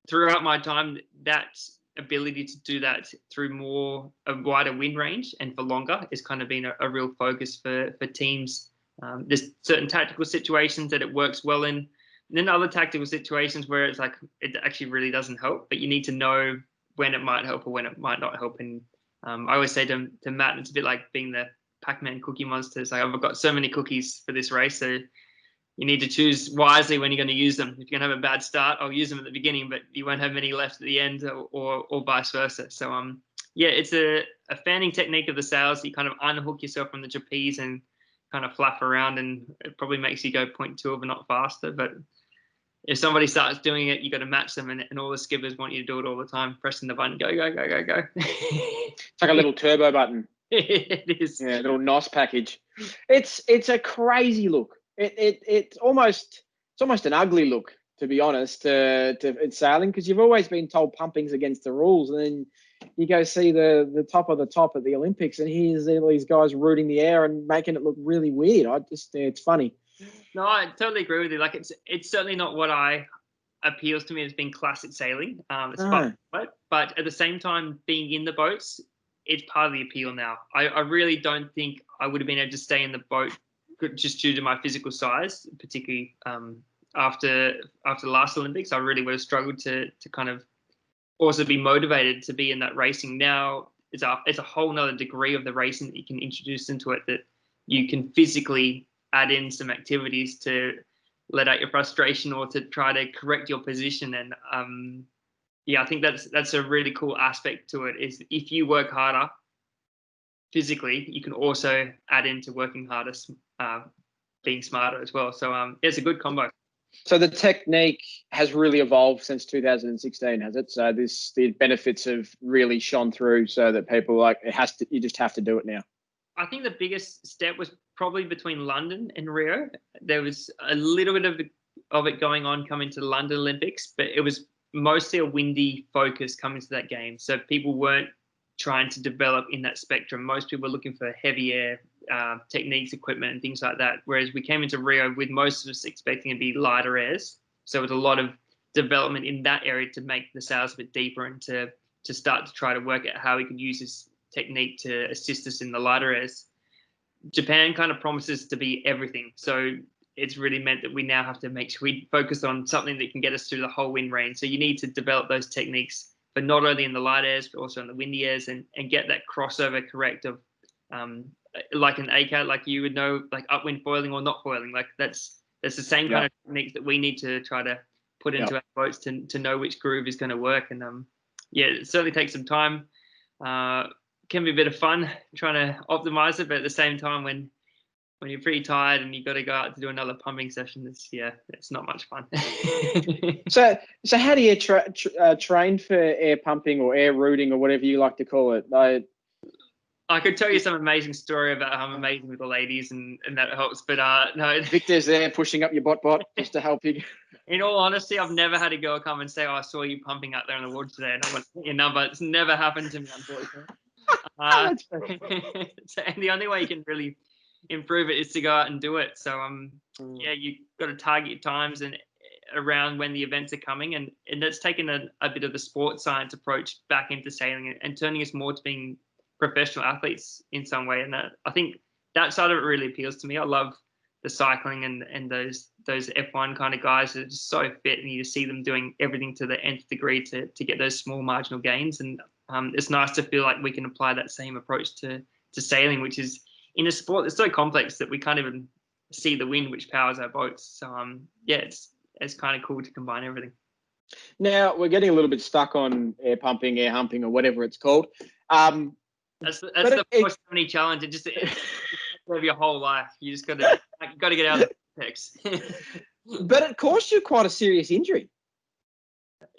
throughout my time, that ability to do that through a wider wind range and for longer has kind of been a real focus for teams. There's certain tactical situations that it works well in, and then other tactical situations where it's like it actually really doesn't help, but you need to know when it might help or when it might not help. And I always say to Matt, it's a bit like being the Pac-Man cookie monster. It's like, I've got so many cookies for this race, so you need to choose wisely when you're going to use them. If you're going to have a bad start, I'll use them at the beginning, but you won't have many left at the end, or vice versa. So yeah, it's a fanning technique of the sails. You kind of unhook yourself from the trapeze and kind of flap around, and it probably makes you go 0.2 of a knot faster. But if somebody starts doing it, you got to match them, and all the skippers want you to do it all the time, pressing the button, go, go, go, go, go. It's like a little turbo button. It is. Yeah, a little NOS package. It's a crazy look. It's almost an ugly look, to be honest, to sailing, because you've always been told pumping's against the rules, and then you go see the top of the top at the Olympics, and here's all these guys rooting the air and making it look really weird. It's funny. No, I totally agree with you. Like, it's certainly not what appeals to me as being classic sailing. It's fun, but at the same time, being in the boats, it's part of the appeal now. I really don't think I would have been able to stay in the boat just due to my physical size, particularly after the last Olympics. I really would have struggled to kind of also be motivated to be in that racing. Now, it's a whole nother degree of the racing that you can introduce into it, that you can physically add in some activities to let out your frustration or to try to correct your position. And yeah, I think that's a really cool aspect to it, is if you work harder physically, you can also add into working harder, being smarter as well. So it's a good combo. So the technique has really evolved since 2016, has it? So the benefits have really shone through, so that people like you just have to do it now. I think the biggest step was probably between London and Rio. There was a little bit of it going on coming to the London Olympics, but it was mostly a windy focus coming to that game. So people weren't trying to develop in that spectrum. Most people were looking for heavy air techniques, equipment, and things like that. Whereas we came into Rio with most of us expecting to be lighter airs. So it was a lot of development in that area to make the sails a bit deeper and to start to try to work out how we could use this technique to assist us in the lighter airs. Japan kind of promises to be everything. So it's really meant that we now have to make sure we focus on something that can get us through the whole wind range. So you need to develop those techniques, but not only in the light airs, but also in the windy airs, and get that crossover correct of like an ACAT, like you would know, like upwind foiling or not foiling. Like that's the same kind of techniques that we need to try to put into our boats to know which groove is going to work. And yeah, it certainly takes some time. Can be a bit of fun trying to optimize it, but at the same time, when you're pretty tired and you've got to go out to do another pumping session, it's not much fun. So how do you train for air pumping or air rooting or whatever you like to call it? I could tell you some amazing story about how I'm amazing with the ladies, and that helps. But no, Victor's there pushing up your bot just to help you. In all honesty, I've never had a girl come and say, "Oh, I saw you pumping out there in the water today, and I want your number." It's never happened to me, unfortunately. And the only way you can really improve it is to go out and do it. So yeah, you got to target your times and around when the events are coming, and that's taken a bit of the sports science approach back into sailing and turning us more to being professional athletes in some way. And I think that side of it really appeals to me. I love the cycling and those F1 kind of guys that are just so fit, and you just see them doing everything to the nth degree to get those small marginal gains. And it's nice to feel like we can apply that same approach to sailing, which is in a sport that's so complex that we can't even see the wind which powers our boats. So yeah, it's kind of cool to combine everything. Now we're getting a little bit stuck on air pumping, air humping, or whatever it's called. That's the 470 challenge. It just over your whole life. You just got to get out of the text. But it caused you quite a serious injury.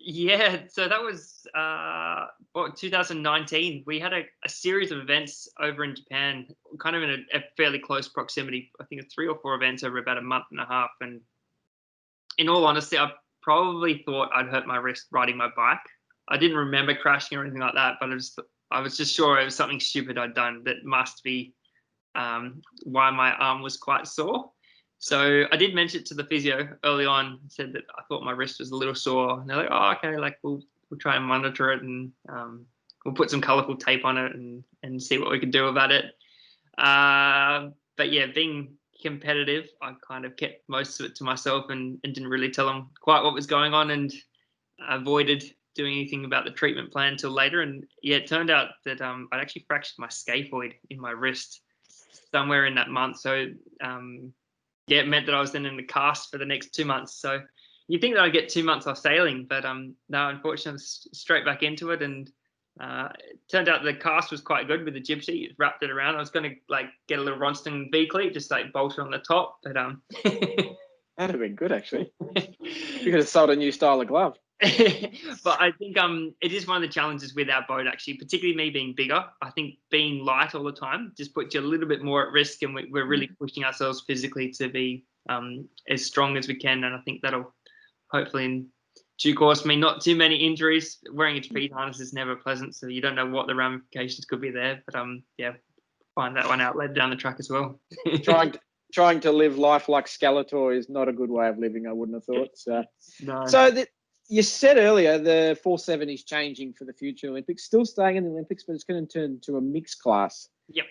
Yeah, so that was 2019. We had a series of events over in Japan, kind of in a fairly close proximity. I think it's 3 or 4 events over about a month and a half. And in all honesty, I probably thought I'd hurt my wrist riding my bike. I didn't remember crashing or anything like that, but I was just sure it was something stupid I'd done that must be why my arm was quite sore. So I did mention it to the physio early on, said that I thought my wrist was a little sore. And they're like, oh, okay, like we'll try and monitor it, and we'll put some colourful tape on it and see what we can do about it. But yeah, being competitive, I kind of kept most of it to myself and didn't really tell them quite what was going on, and avoided doing anything about the treatment plan until later. And yeah, it turned out that I'd actually fractured my scaphoid in my wrist somewhere in that month. So yeah, it meant that I was then in the cast for the next 2 months. So you'd think that I'd get 2 months off sailing, but no, unfortunately, I was straight back into it. And it turned out the cast was quite good with the jib sheet. It wrapped it around. I was going to like get a little Ronstan V cleat, just like bolt it on the top. But that'd have been good, actually. You could have sold a new style of glove. But I think it is one of the challenges with our boat, actually, particularly me being bigger. I think being light all the time just puts you a little bit more at risk, and we're really pushing ourselves physically to be as strong as we can. And I think that'll hopefully in due course mean not too many injuries. Wearing a trapeze harness is never pleasant, so you don't know what the ramifications could be there. But yeah, find that one out later down the track as well. Trying to live life like Skeletor is not a good way of living, I wouldn't have thought. So, no. You said earlier the 470 is changing for the future Olympics, still staying in the Olympics, but it's going to turn to a mixed class. Yep.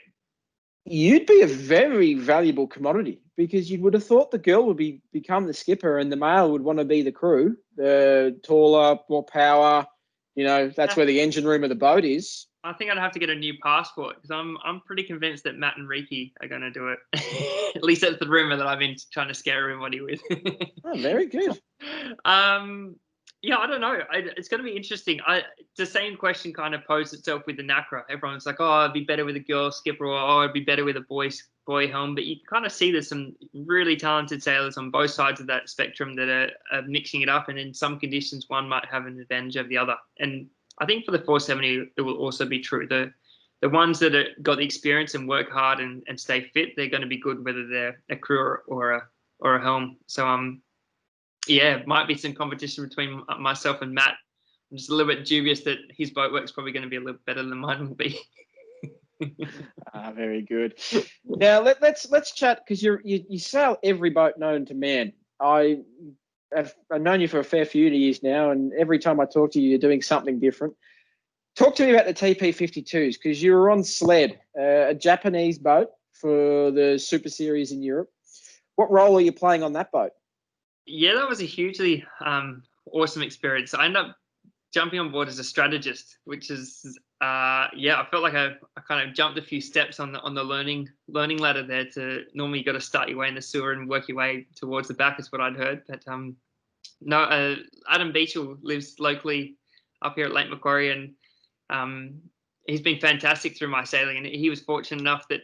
You'd be a very valuable commodity, because you would have thought the girl would become the skipper and the male would want to be the crew, the taller, more power, You know, that's where the engine room of the boat is. I think I'd have to get a new passport because I'm pretty convinced that Matt and Ricky are going to do it. At least that's the rumor that I've been trying to scare everybody with. Oh, very good. Yeah, I don't know. It's going to be interesting. The same question kind of posed itself with the NACRA. Everyone's like, oh, it'd be better with a girl skipper, or oh, it'd be better with a boy helm. But you kind of see there's some really talented sailors on both sides of that spectrum that are mixing it up, and in some conditions, one might have an advantage over the other. And I think for the 470, it will also be true. The ones that got the experience and work hard and stay fit, they're going to be good whether they're a crew or a helm. So yeah, might be some competition between myself and Matt. I'm just a little bit dubious that his boat work's probably going to be a little better than mine will be. Very good. Now let's chat, because you sail every boat known to man. I've known you for a fair few years now, and every time I talk to you, you're doing something different. Talk to me about the TP52s, because you were on Sled, a Japanese boat for the Super Series in Europe. What role are you playing on that boat? Yeah, that was a hugely awesome experience. I ended up jumping on board as a strategist, which is I felt like I kind of jumped a few steps on the learning ladder there. To normally you got to start your way in the sewer and work your way towards the back, is what I'd heard. But no, Adam Beechel lives locally up here at Lake Macquarie, and he's been fantastic through my sailing. And he was fortunate enough that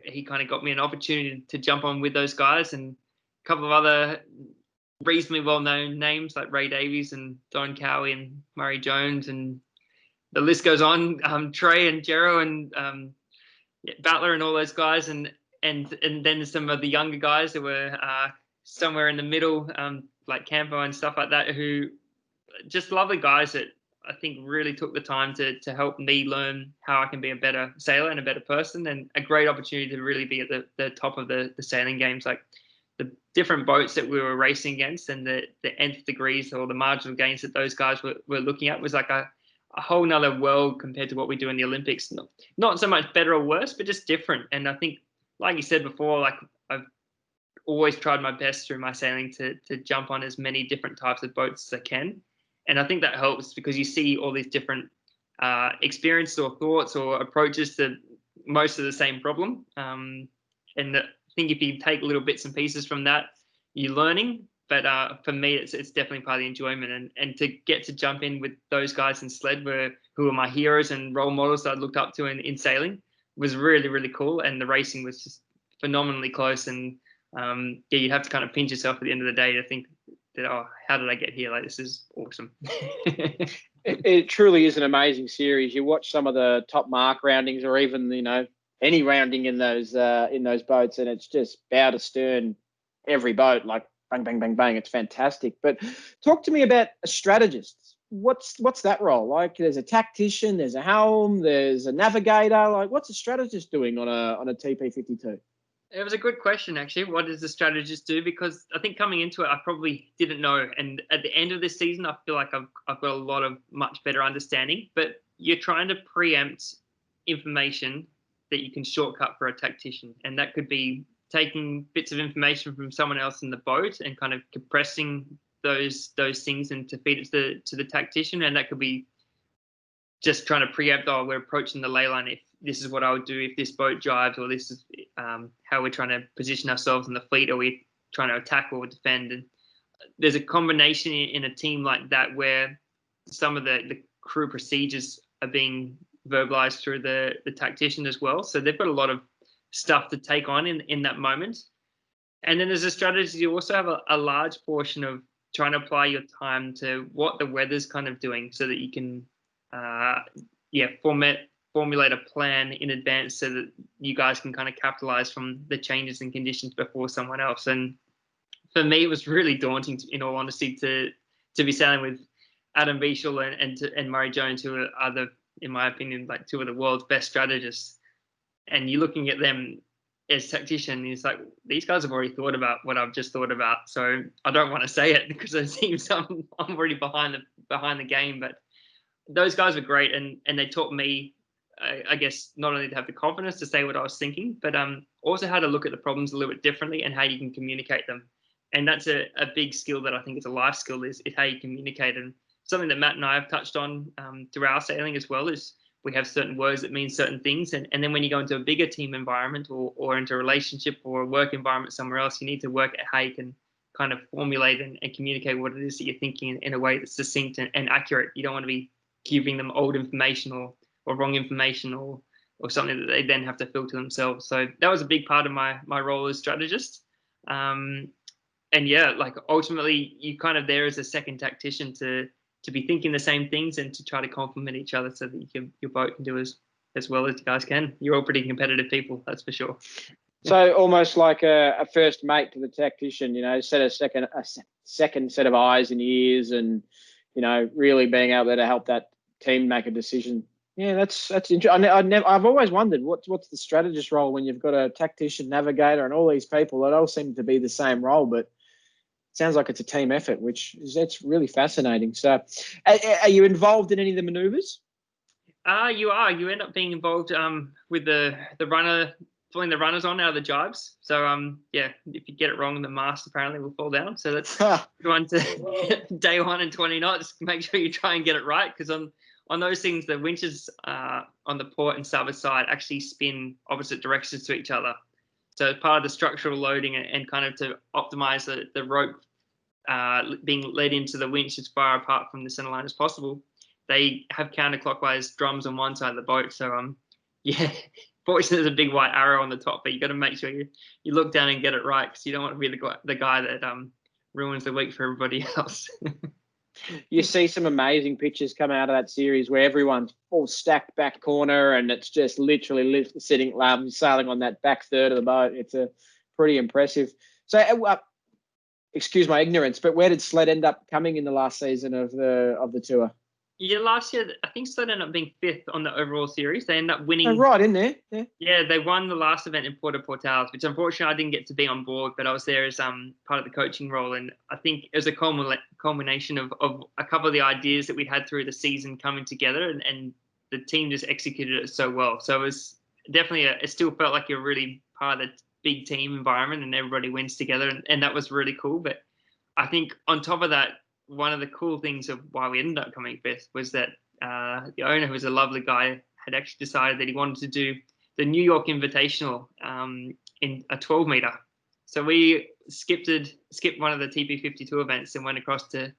he kind of got me an opportunity to jump on with those guys, and a couple of other reasonably well-known names like Ray Davies and Don Cowie and Murray Jones, and the list goes on. Trey and Jero and Battler and all those guys, and then some of the younger guys that were somewhere in the middle, like Campo and stuff like that, who just lovely guys that I think really took the time to help me learn how I can be a better sailor and a better person, and a great opportunity to really be at the top of the sailing games. Like the different boats that we were racing against and the nth degrees or the marginal gains that those guys were looking at was like a whole nother world compared to what we do in the Olympics. Not so much better or worse, but just different. And I think, like you said before, like I've always tried my best through my sailing to jump on as many different types of boats as I can. And I think that helps because you see all these different experiences or thoughts or approaches to most of the same problem. And I think if you take little bits and pieces from that, you're learning. But for me, it's definitely part of the enjoyment. And to get to jump in with those guys in Sled who were my heroes and role models that I looked up to in sailing was really, really cool. And the racing was just phenomenally close. And you'd have to kind of pinch yourself at the end of the day to think that, oh, how did I get here? Like, this is awesome. It truly is an amazing series. You watch some of the top mark roundings, or even, any rounding in those boats, and it's just bow to stern, every boat, like bang, bang, bang, bang. It's fantastic. But talk to me about a strategist. What's that role? Like, there's a tactician, there's a helm, there's a navigator. Like, what's a strategist doing on a TP52? It was a good question, actually. What does the strategist do? Because I think coming into it, I probably didn't know. And at the end of this season, I feel like I've got a lot of much better understanding. But you're trying to preempt information that you can shortcut for a tactician. And that could be taking bits of information from someone else in the boat and kind of compressing those things and to feed it to the tactician. And that could be just trying to preempt, oh, we're approaching the ley line. If this is what I would do if this boat drives, or this is how we're trying to position ourselves in the fleet, or we're trying to attack or defend. And there's a combination in a team like that where some of the crew procedures are being verbalized through the tactician as well. So they've got a lot of stuff to take on in that moment. And then there's a strategy. You also have a large portion of trying to apply your time to what the weather's kind of doing, so that you can formulate a plan in advance so that you guys can kind of capitalize from the changes in conditions before someone else. And for me, it was really daunting, in all honesty, to be sailing with Adam Beechel and Murray Jones, who are in my opinion, like two of the world's best strategists. And you're looking at them as tactician, it's like, these guys have already thought about what I've just thought about. So I don't want to say it because it seems I'm already behind the game. But those guys were great, and they taught me, I guess, not only to have the confidence to say what I was thinking, but also how to look at the problems a little bit differently and how you can communicate them. And that's a big skill that I think is a life skill, is how you communicate. And something that Matt and I have touched on through our sailing as well, is we have certain words that mean certain things. And then when you go into a bigger team environment or into a relationship or a work environment somewhere else, you need to work at how you can kind of formulate and communicate what it is that you're thinking in a way that's succinct and accurate. You don't want to be giving them old information or wrong information or something that they then have to filter themselves. So that was a big part of my role as strategist. And yeah, like ultimately you kind of there as a second tactician to be thinking the same things and to try to complement each other so that your boat can do as well as you guys can. You're all pretty competitive people, that's for sure. So almost like a first mate to the tactician, set a second set of eyes and ears, and really being able to help that team make a decision. Yeah, that's interesting. I've always wondered what's the strategist role when you've got a tactician, navigator, and all these people that all seem to be the same role, but sounds like it's a team effort, that's really fascinating. So, are you involved in any of the manoeuvres? You are. You end up being involved with the runner, pulling the runners on out of the jibes. So yeah, if you get it wrong, the mast apparently will fall down. So that's one to day 1 and 20 knots. Make sure you try and get it right, because on those things, the winches on the port and starboard side actually spin opposite directions to each other. So part of the structural loading and kind of to optimize the rope being led into the winch as far apart from the centerline as possible, they have counterclockwise drums on one side of the boat. So yeah, fortunately there's a big white arrow on the top, but you got to make sure you look down and get it right, because you don't want to be the guy that ruins the week for everybody else. You see some amazing pictures come out of that series where everyone's all stacked back corner, and it's just literally sailing on that back third of the boat. It's a pretty impressive. So, excuse my ignorance, but where did Sled end up coming in the last season of the tour? Yeah, last year I think Sled ended up being 5th on the overall series. They ended up winning. Oh, right in there. Yeah, they won the last event in Puerto Portales, which unfortunately I didn't get to be on board, but I was there as part of the coaching role. And I think it was a culmination of a couple of the ideas that we had through the season coming together, and the team just executed it so well. So it was definitely it still felt like you're really part of the big team environment and everybody wins together, and that was really cool. But I think on top of that, one of the cool things of why we ended up coming 5th was that the owner, who was a lovely guy, had actually decided that he wanted to do the New York Invitational in a 12-meter. So we skipped one of the TP52 events and went across to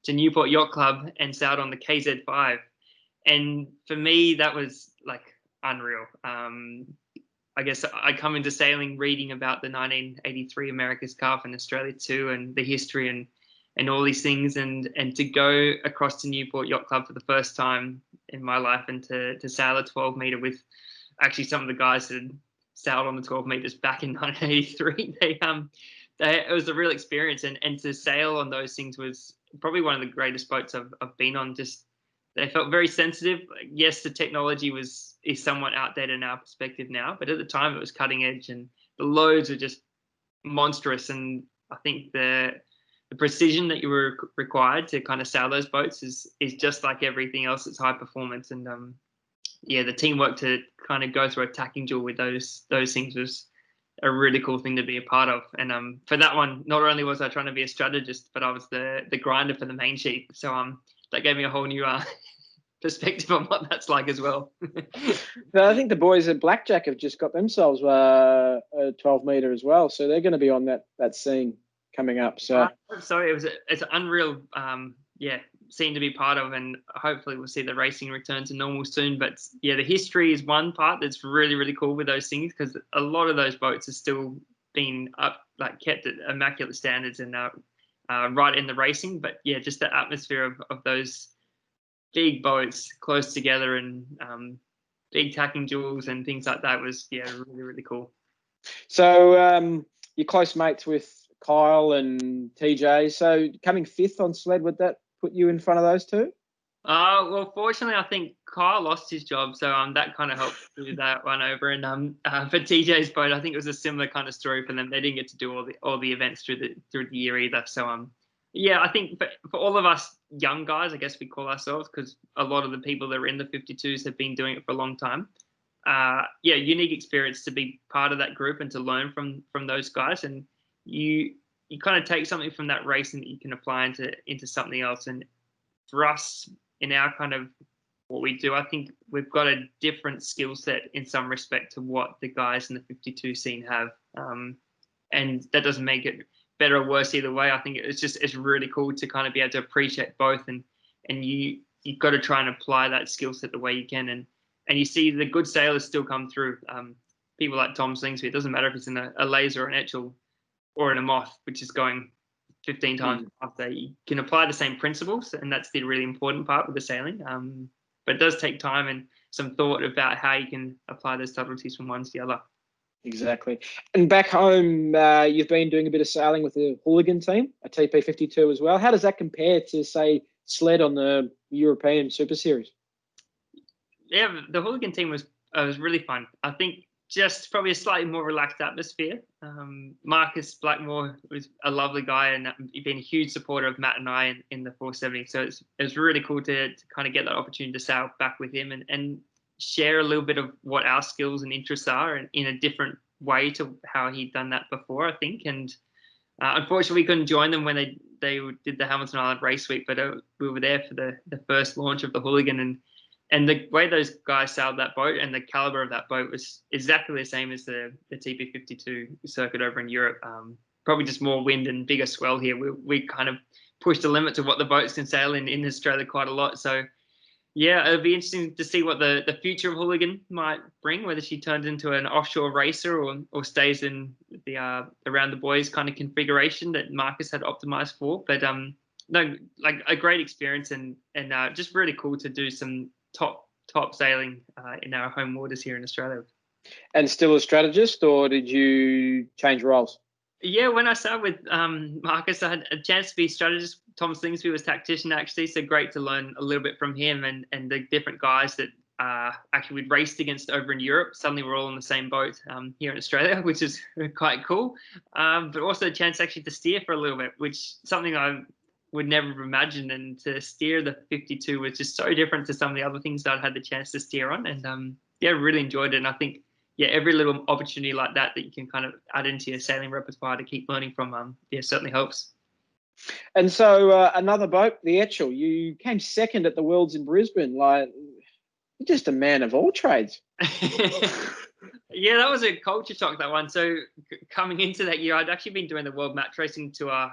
Newport Yacht Club and sailed on the KZ5. And for me, that was like unreal. I guess I come into sailing reading about the 1983 America's Cup and Australia too, and the history and all these things, and to go across to Newport Yacht Club for the first time in my life and to sail a 12-meter with actually some of the guys that had sailed on the 12 meters back in 1983. It was a real experience, and to sail on those things was probably one of the greatest boats I've been on. Just they felt very sensitive. Yes, the technology is somewhat outdated in our perspective now, but at the time it was cutting edge, and the loads were just monstrous. And I think the precision that you were required to kind of sail those boats is just like everything else. It's high performance, and yeah, the teamwork to kind of go through a tacking duel with those things was a really cool thing to be a part of. And for that one, not only was I trying to be a strategist, but I was the grinder for the main sheet. So that gave me a whole new perspective on what that's like as well. I think the boys at Blackjack have just got themselves a 12-meter as well, so they're going to be on that scene coming up. So it's an unreal scene to be part of, and hopefully we'll see the racing return to normal soon. But yeah, the history is one part that's really, really cool with those things, because a lot of those boats are still being kept at immaculate standards and right in the racing. But yeah, just the atmosphere of those big boats close together and big tacking duels and things like that was really, really cool. So you're close mates with Kyle and TJ. So coming 5th on Sled, would that put you in front of those two? Well, fortunately, I think Kyle lost his job, so that kind of helped do that one over. And for TJ's boat, I think it was a similar kind of story for them. They didn't get to do all the events through the year either. So yeah, I think for all of us young guys, I guess we call ourselves, because a lot of the people that are in the 52s have been doing it for a long time. Unique experience to be part of that group and to learn from those guys. And you kind of take something from that race and you can apply into something else. And for us in our kind of what we do, I think we've got a different skill set in some respect to what the guys in the 52 scene have. And that doesn't make it better or worse either way. I think it's really cool to kind of be able to appreciate both, and you've got to try and apply that skill set the way you can, and you see the good sailors still come through. People like Tom Slingsby, it doesn't matter if it's in a laser or an etchel or in a moth, which is going 15 times faster. You can apply the same principles, and that's the really important part with the sailing. But it does take time and some thought about how you can apply those subtleties from one to the other. Exactly. And back home, you've been doing a bit of sailing with the Hooligan team, a TP52 as well. How does that compare to, say, sled on the European Super Series? Yeah, the Hooligan team was really fun. I think just probably a slightly more relaxed atmosphere. Marcus Blackmore was a lovely guy, and he's been a huge supporter of Matt and I in the 470. So it's really cool to kind of get that opportunity to sail back with him and share a little bit of what our skills and interests are in a different way to how he'd done that before, I think. And unfortunately, we couldn't join them when they did the Hamilton Island Race Week, but we were there for the first launch of the Hooligan, and the way those guys sailed that boat and the caliber of that boat was exactly the same as the TP52 circuit over in Europe. Probably just more wind and bigger swell here. We kind of pushed the limits of what the boats can sail in Australia quite a lot. So yeah, it'll be interesting to see what the future of Hooligan might bring, whether she turns into an offshore racer or stays in the around the buoys kind of configuration that Marcus had optimized for. But no, like a great experience and just really cool to do some top sailing in our home waters here in Australia. And still a strategist, or did you change roles? Yeah, when I started with Marcus, I had a chance to be strategist. Tom Slingsby was tactician, actually, so great to learn a little bit from him and the different guys that actually we'd raced against over in Europe. Suddenly we're all on the same boat here in Australia, which is quite cool. But also a chance actually to steer for a little bit, which something I would never have imagined. And to steer the 52 was just so different to some of the other things that I'd had the chance to steer on. And yeah, really enjoyed it. And I think, yeah, every little opportunity like that you can kind of add into your sailing repertoire to keep learning from, certainly helps. And so another boat, the Etchel, you came second at the Worlds in Brisbane. Like, you're just a man of all trades. Yeah, that was a culture shock, that one. So coming into that year, I'd actually been doing the World Match Racing Tour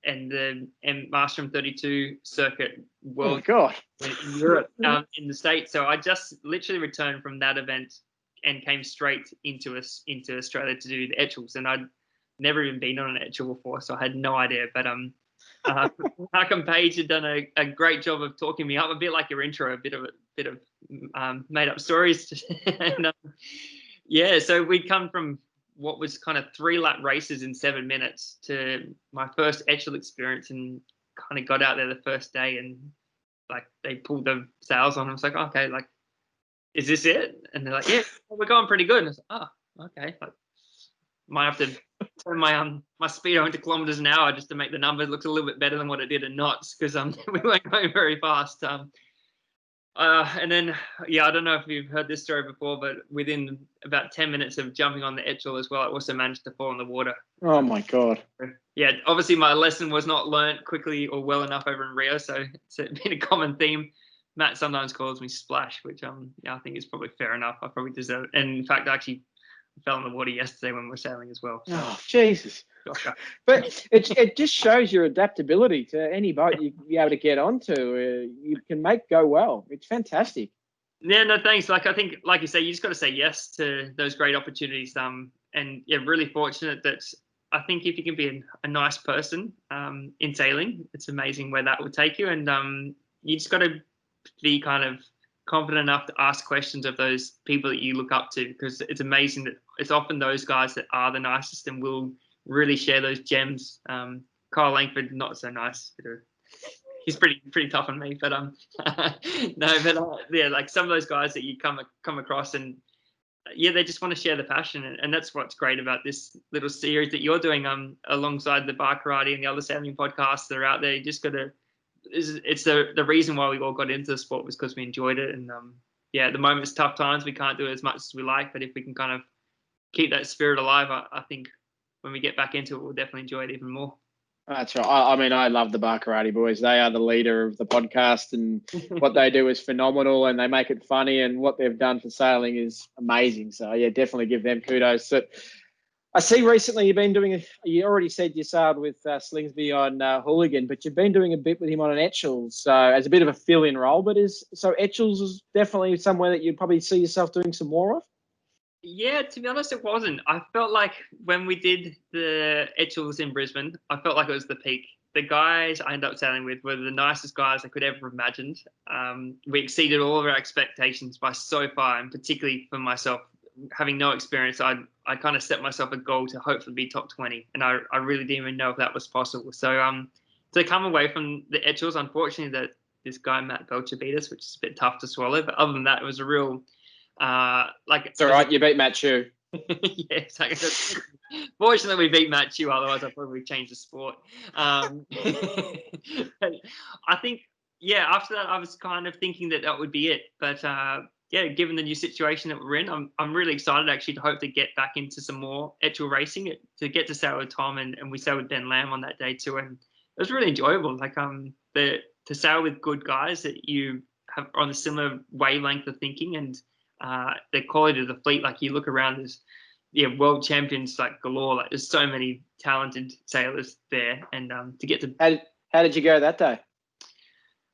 and the Master 32 circuit world in Europe, in the States. So I just literally returned from that event and came straight into Australia to do the Etchels. And I'd never even been on an Etchel before, so I had no idea. But Malcolm Page had done a great job of talking me up, a bit like your intro, a bit of made up stories. And, yeah, so we'd come from what was kind of 3 lap races in 7 minutes to my first Etchel experience, and kind of got out there the first day, and like they pulled the sails on. I was like, okay, like, is this it? And they're like, yeah, we're going pretty good. And I was like, oh, okay. Like, might have to turn my speedo into kilometers an hour just to make the number look a little bit better than what it did in knots, because we weren't going very fast. And then, yeah, I don't know if you've heard this story before, but within about 10 minutes of jumping on the Etchel as well, I also managed to fall in the water. Oh my God. Yeah, obviously my lesson was not learnt quickly or well enough over in Rio, so it's been a common theme. Matt sometimes calls me Splash, which yeah, I think is probably fair enough. I probably deserve it. And in fact, I actually fell in the water yesterday when we were sailing as well. So. Oh, Jesus. But it just shows your adaptability to any boat you be able to get onto. You can make go well. It's fantastic. Yeah, no, thanks. Like, I think, like you say, you just got to say yes to those great opportunities. And yeah, really fortunate that I think if you can be a nice person in sailing, it's amazing where that will take you. And you just got to be kind of confident enough to ask questions of those people that you look up to, because it's amazing that it's often those guys that are the nicest and will really share those gems. Kyle Langford, not so nice. He's pretty tough on me, but yeah, like some of those guys that you come across, and yeah, they just want to share the passion, and that's what's great about this little series that you're doing alongside the Bar Karate and the other sailing podcasts that are out there. You just got to. It's the reason why we all got into the sport was because we enjoyed it, and yeah, at the moment it's tough times. We can't do it as much as we like, but if we can kind of keep that spirit alive, I think when we get back into it, we'll definitely enjoy it even more. That's right. I mean, I love the Barkarati boys. They are the leader of the podcast, and what they do is phenomenal, and they make it funny, and what they've done for sailing is amazing. So, yeah, definitely give them kudos. So, I see recently you've been doing, you already said you sailed with Slingsby on Hooligan, but you've been doing a bit with him on an Etchells, so as a bit of a fill-in role. But Etchells is definitely somewhere that you'd probably see yourself doing some more of? Yeah, to be honest, it wasn't. I felt like when we did the Etchells in Brisbane, I felt like it was the peak. The guys I ended up sailing with were the nicest guys I could ever have imagined. We exceeded all of our expectations by so far, and particularly for myself, having no experience, I kind of set myself a goal to hopefully be top 20, and I really didn't even know if that was possible. So to come away from the Etchells, unfortunately, that this guy Matt Belcher beat us, which is a bit tough to swallow. But other than that, it was a real it's all right. You beat Matt Chu. Yeah, fortunately, we beat Matt Chu. Otherwise, I probably changed the sport. But I think, yeah, after that, I was kind of thinking that would be it. But yeah, given the new situation that we're in, I'm really excited actually to hope to get back into some more Etchell racing, to get to sail with Tom, and we sailed with Ben Lamb on that day too, and it was really enjoyable. Like to sail with good guys that you have on a similar wavelength of thinking, and the quality of the fleet. Like you look around, there's world champions like galore. Like there's so many talented sailors there, and to get to. How did you go that day?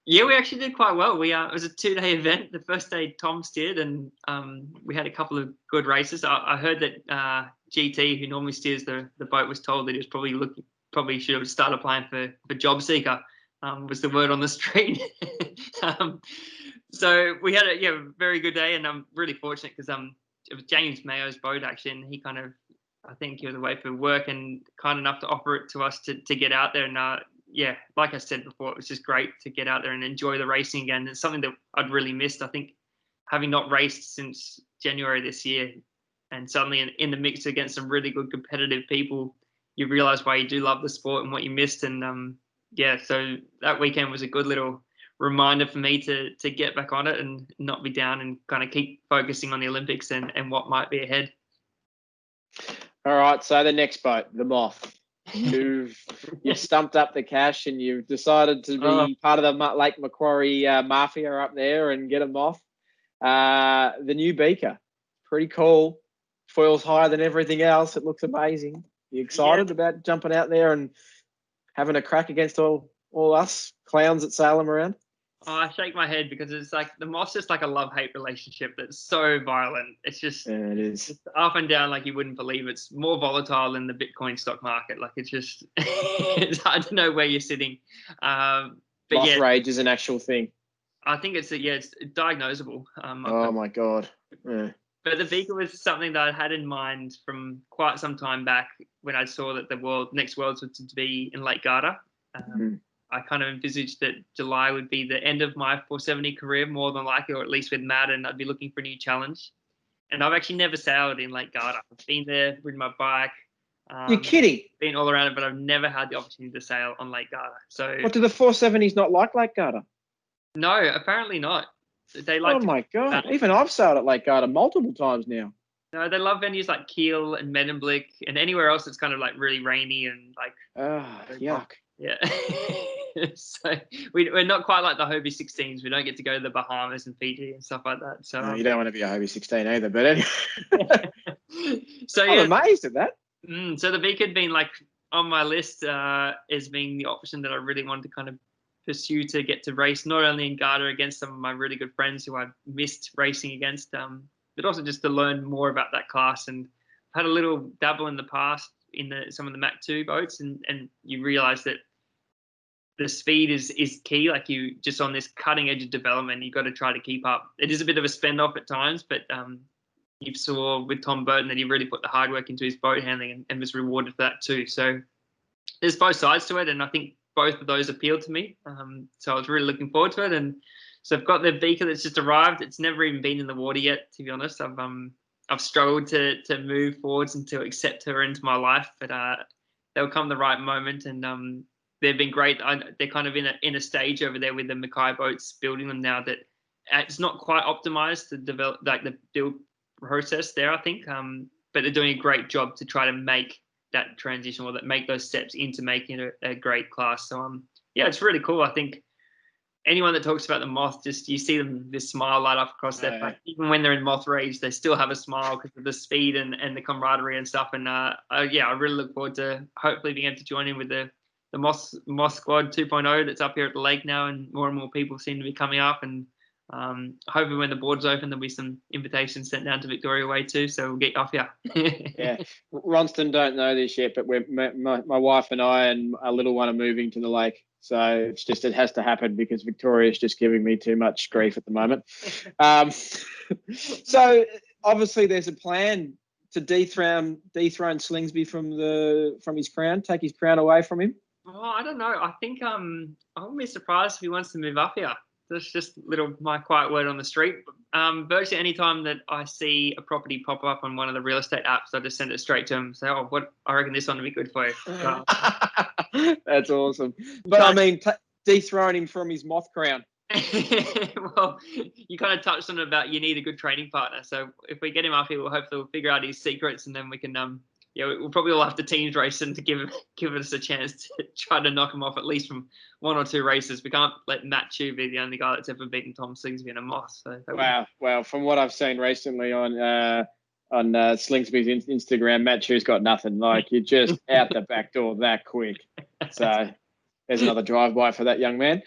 Yeah, we actually did quite well. It was a 2-day event. The first day Tom steered, and we had a couple of good races. I heard that GT, who normally steers the boat, was told that he was probably should have started applying for job seeker. Was the word on the street. So we had a very good day, and I'm really fortunate because it was James Mayo's boat actually, and he kind of, I think he was away for work and kind enough to offer it to us to get out there. And like I said before, it was just great to get out there and enjoy the racing again. It's something that I'd really missed. I think having not raced since January this year, and suddenly in the mix against some really good competitive people, you realise why you do love the sport and what you missed. And so that weekend was a good little reminder for me to get back on it and not be down, and kind of keep focusing on the Olympics and what might be ahead. All right, so the next boat, the Moth. You've stumped up the cash, and you've decided to be part of the Lake Macquarie mafia up there and get a Moth. The new Beaker, pretty cool. Foil's higher than everything else. It looks amazing. You excited about jumping out there and having a crack against all us clowns that sail them around? Oh, I shake my head because it's like the Moth's just like a love-hate relationship that's so violent. It's just it is it's up and down like you wouldn't believe. It's more volatile than the Bitcoin stock market. Like it's just it's hard to know where you're sitting. But Moth rage is an actual thing. I think it's diagnosable. Oh my God. Yeah. But the Beaker was something that I had in mind from quite some time back when I saw that the next Worlds was to be in Lake Garda. I kind of envisaged that July would be the end of my 470 career, more than likely, or at least with Matt, and I'd be looking for a new challenge. And I've actually never sailed in Lake Garda. I've been there, ridden my bike. You're kidding? Been all around it, but I've never had the opportunity to sail on Lake Garda. So, what, do the 470s not like Lake Garda? No, apparently not. They like. Oh my God! Even I've sailed at Lake Garda multiple times now. No, they love venues like Kiel and Medemblik and anywhere else that's kind of like really rainy and like. Yuck. Yeah. So we're not quite like the Hobie 16s. We don't get to go to the Bahamas and Fiji and stuff like that. So no, you don't want to be a Hobie 16 either. But anyway. So I'm amazed at that. So the Beak had been like on my list as being the option that I really wanted to kind of pursue to get to race, not only in Garda against some of my really good friends who I missed racing against, but also just to learn more about that class. And I've had a little dabble in the past in some of the Mach 2 boats, and you realise that the speed is key. Like you just on this cutting edge of development, you've got to try to keep up. It is a bit of a spend off at times, but you saw with Tom Burton that he really put the hard work into his boat handling and was rewarded for that too. So there's both sides to it, and I think both of those appealed to me. So I was really looking forward to it. And so I've got the Beaker that's just arrived. It's never even been in the water yet, to be honest. I've struggled to move forwards and to accept her into my life, but there'll come the right moment. And they've been great. They're kind of in a stage over there with the Mackay boats, building them now that it's not quite optimized to develop like the build process there, I think. But they're doing a great job to try to make that transition or that make those steps into making it a great class. So yeah, it's really cool. I think anyone that talks about the moth, just you see them this smile light up across their face. Even when they're in moth rage, they still have a smile because of the speed and the camaraderie and stuff. And yeah, I really look forward to hopefully being able to join in with the moth squad 2.0 that's up here at the lake now, and more people seem to be coming up. And hopefully when the border's open, there'll be some invitations sent down to Victoria Way too, so we'll get you off here. Yeah, Ronstan don't know this yet, but my wife and I and our little one are moving to the lake. So it's just, it has to happen because Victoria's just giving me too much grief at the moment. So obviously there's a plan to dethrone Slingsby from his crown, take his crown away from him. Oh, I don't know. I think I wouldn't be surprised if he wants to move up here. That's just my quiet word on the street. Virtually any time that I see a property pop up on one of the real estate apps, I just send it straight to him. Say, oh, what I reckon this one would be good for you. That's awesome. But I mean, dethrone him from his moth crown. Well, you kind of touched on it about you need a good training partner. So if we get him up here, we'll figure out his secrets, and then we can yeah, we'll probably all have to teams race him to give us a chance to try to knock him off at least from 1 or 2 races. We can't let Matt Chu be the only guy that's ever beaten Tom Slingsby in a moth. So wow. Well, from what I've seen recently on Slingsby's Instagram, Matt Chu's got nothing. Like, you're just out the back door that quick. So there's another drive-by for that young man.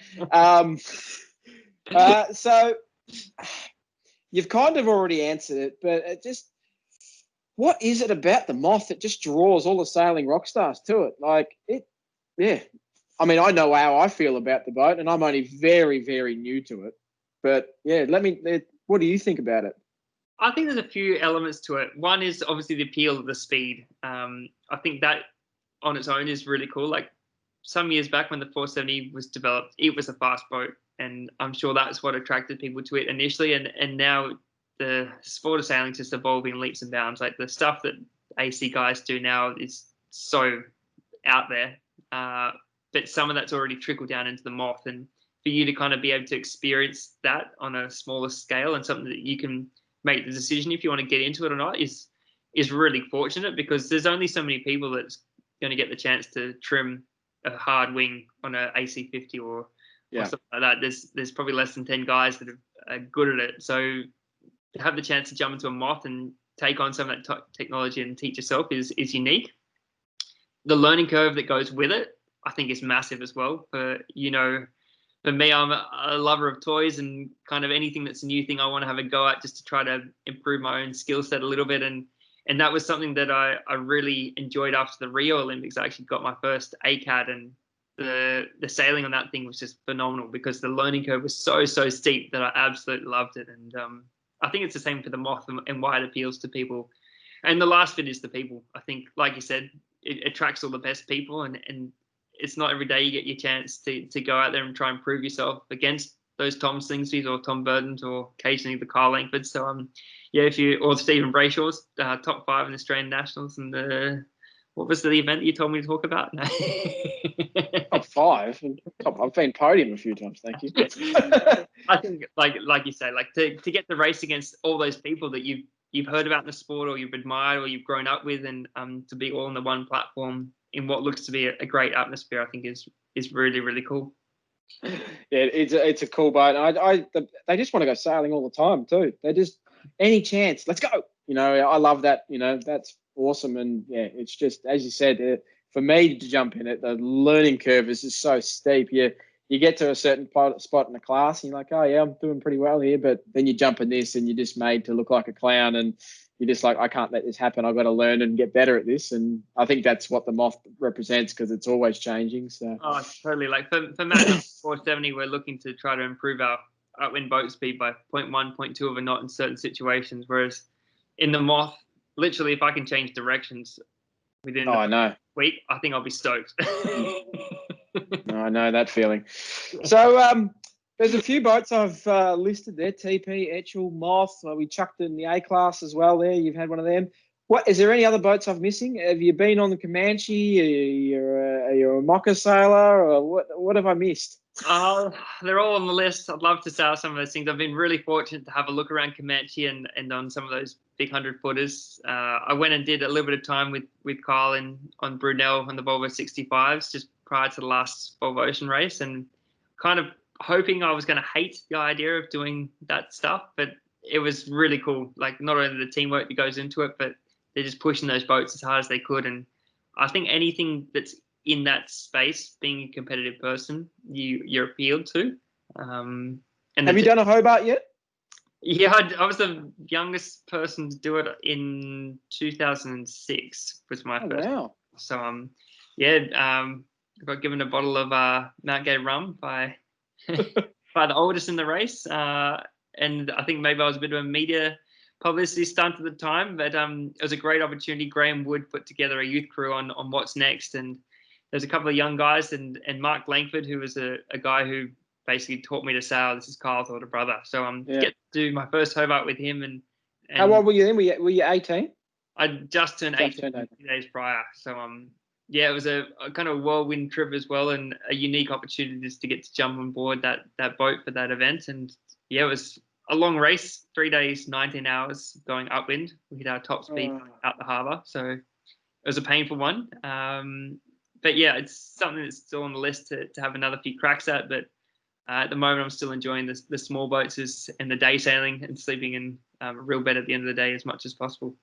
So you've kind of already answered it, but it just, what is it about the moth that just draws all the sailing rock stars to it? Like, yeah. I mean, I know how I feel about the boat, and I'm only very, very new to it. But yeah, what do you think about it? I think there's a few elements to it. One is obviously the appeal of the speed. I think that on its own is really cool. Like, some years back when the 470 was developed, it was a fast boat, and I'm sure that's what attracted people to it initially. And now the sport of sailing is just evolving leaps and bounds. Like, the stuff that AC guys do now is so out there, but some of that's already trickled down into the moth. And for you to kind of be able to experience that on a smaller scale and something that you can make the decision if you want to get into it or not is really fortunate, because there's only so many people that's going to get the chance to trim a hard wing on a AC50 or something like that. There's probably less than 10 guys that are good at it. So to have the chance to jump into a moth and take on some of that technology and teach yourself is unique. The learning curve that goes with it, I think, is massive as well. For me, I'm a lover of toys, and kind of anything that's a new thing I want to have a go at just to try to improve my own skill set a little bit. And that was something that I really enjoyed after the Rio Olympics. I actually got my first ACAD, and the sailing on that thing was just phenomenal because the learning curve was so steep that I absolutely loved it. And I think it's the same for the moth and why it appeals to people. And the last bit is the people. I think, like you said, it attracts all the best people, and it's not every day you get your chance to go out there and try and prove yourself against those Tom Slingsby's or Tom Burdens or occasionally the Carl Langfords. So yeah, or Stephen Brayshaw's top 5 in the Australian Nationals, and what was the event that you told me to talk about? Top 5. I've been podium a few times. Thank you. I think, like you say, like to get the race against all those people that you've heard about in the sport, or you've admired, or you've grown up with, and to be all on the one platform in what looks to be a great atmosphere, I think is really, really cool. Yeah, it's a cool boat. They just want to go sailing all the time too. They just, any chance, let's go. I love that. That's awesome. And yeah, it's just, as you said, for me to jump in it, the learning curve is just so steep. You get to a certain spot in the class, and you're like, oh yeah, I'm doing pretty well here. But then you jump in this, and you're just made to look like a clown, and you're just like, I can't let this happen. I've got to learn and get better at this. And I think that's what the moth represents, because it's always changing. So totally. Like for Matt 470, we're looking to try to improve our outwind boat speed by 0.1, 0.2 of a knot in certain situations. Whereas in the moth, literally, if I can change directions within a week, I think I'll be stoked. No, I know that feeling. So there's a few boats I've listed there: TP, Etchell, Moth. We chucked in the A class as well there. You've had one of them. What is there any other boats I'm missing? Have you been on the Comanche? Are you a Mocha sailor, or what have I missed? They're all on the list. I'd love to say some of those things. I've been really fortunate to have a look around Comanche and on some of those big 100-footers. I went and did a little bit of time with Kyle on Brunel on the Volvo 65s just prior to the last Volvo Ocean race, and kind of hoping I was going to hate the idea of doing that stuff, but it was really cool. Like, not only the teamwork that goes into it, but they're just pushing those boats as hard as they could. And I think anything that's in that space, being a competitive person, you're appealed to. And have you done a Hobart yet? Yeah, I was the youngest person to do it in 2006. Was my first. Wow. So I got given a bottle of Mount Gay rum by by the oldest in the race, and I think maybe I was a bit of a media publicity stunt at the time, but it was a great opportunity. Graham Wood put together a youth crew on What's Next, and there's a couple of young guys, and Mark Langford, who was a guy who basically taught me to sail. This is Kyle's older brother. So get to do my first Hobart with him. And how old were you then? Were you 18? I just turned 18 a few days prior. So it was a kind of whirlwind trip as well, and a unique opportunity just to get to jump on board that boat for that event. And yeah, it was a long race, 3 days, 19 hours going upwind. We hit our top speed out the harbour. So it was a painful one. But yeah, it's something that's still on the list to have another few cracks at. But at the moment, I'm still enjoying the small boats and the day sailing and sleeping in a real bed at the end of the day as much as possible.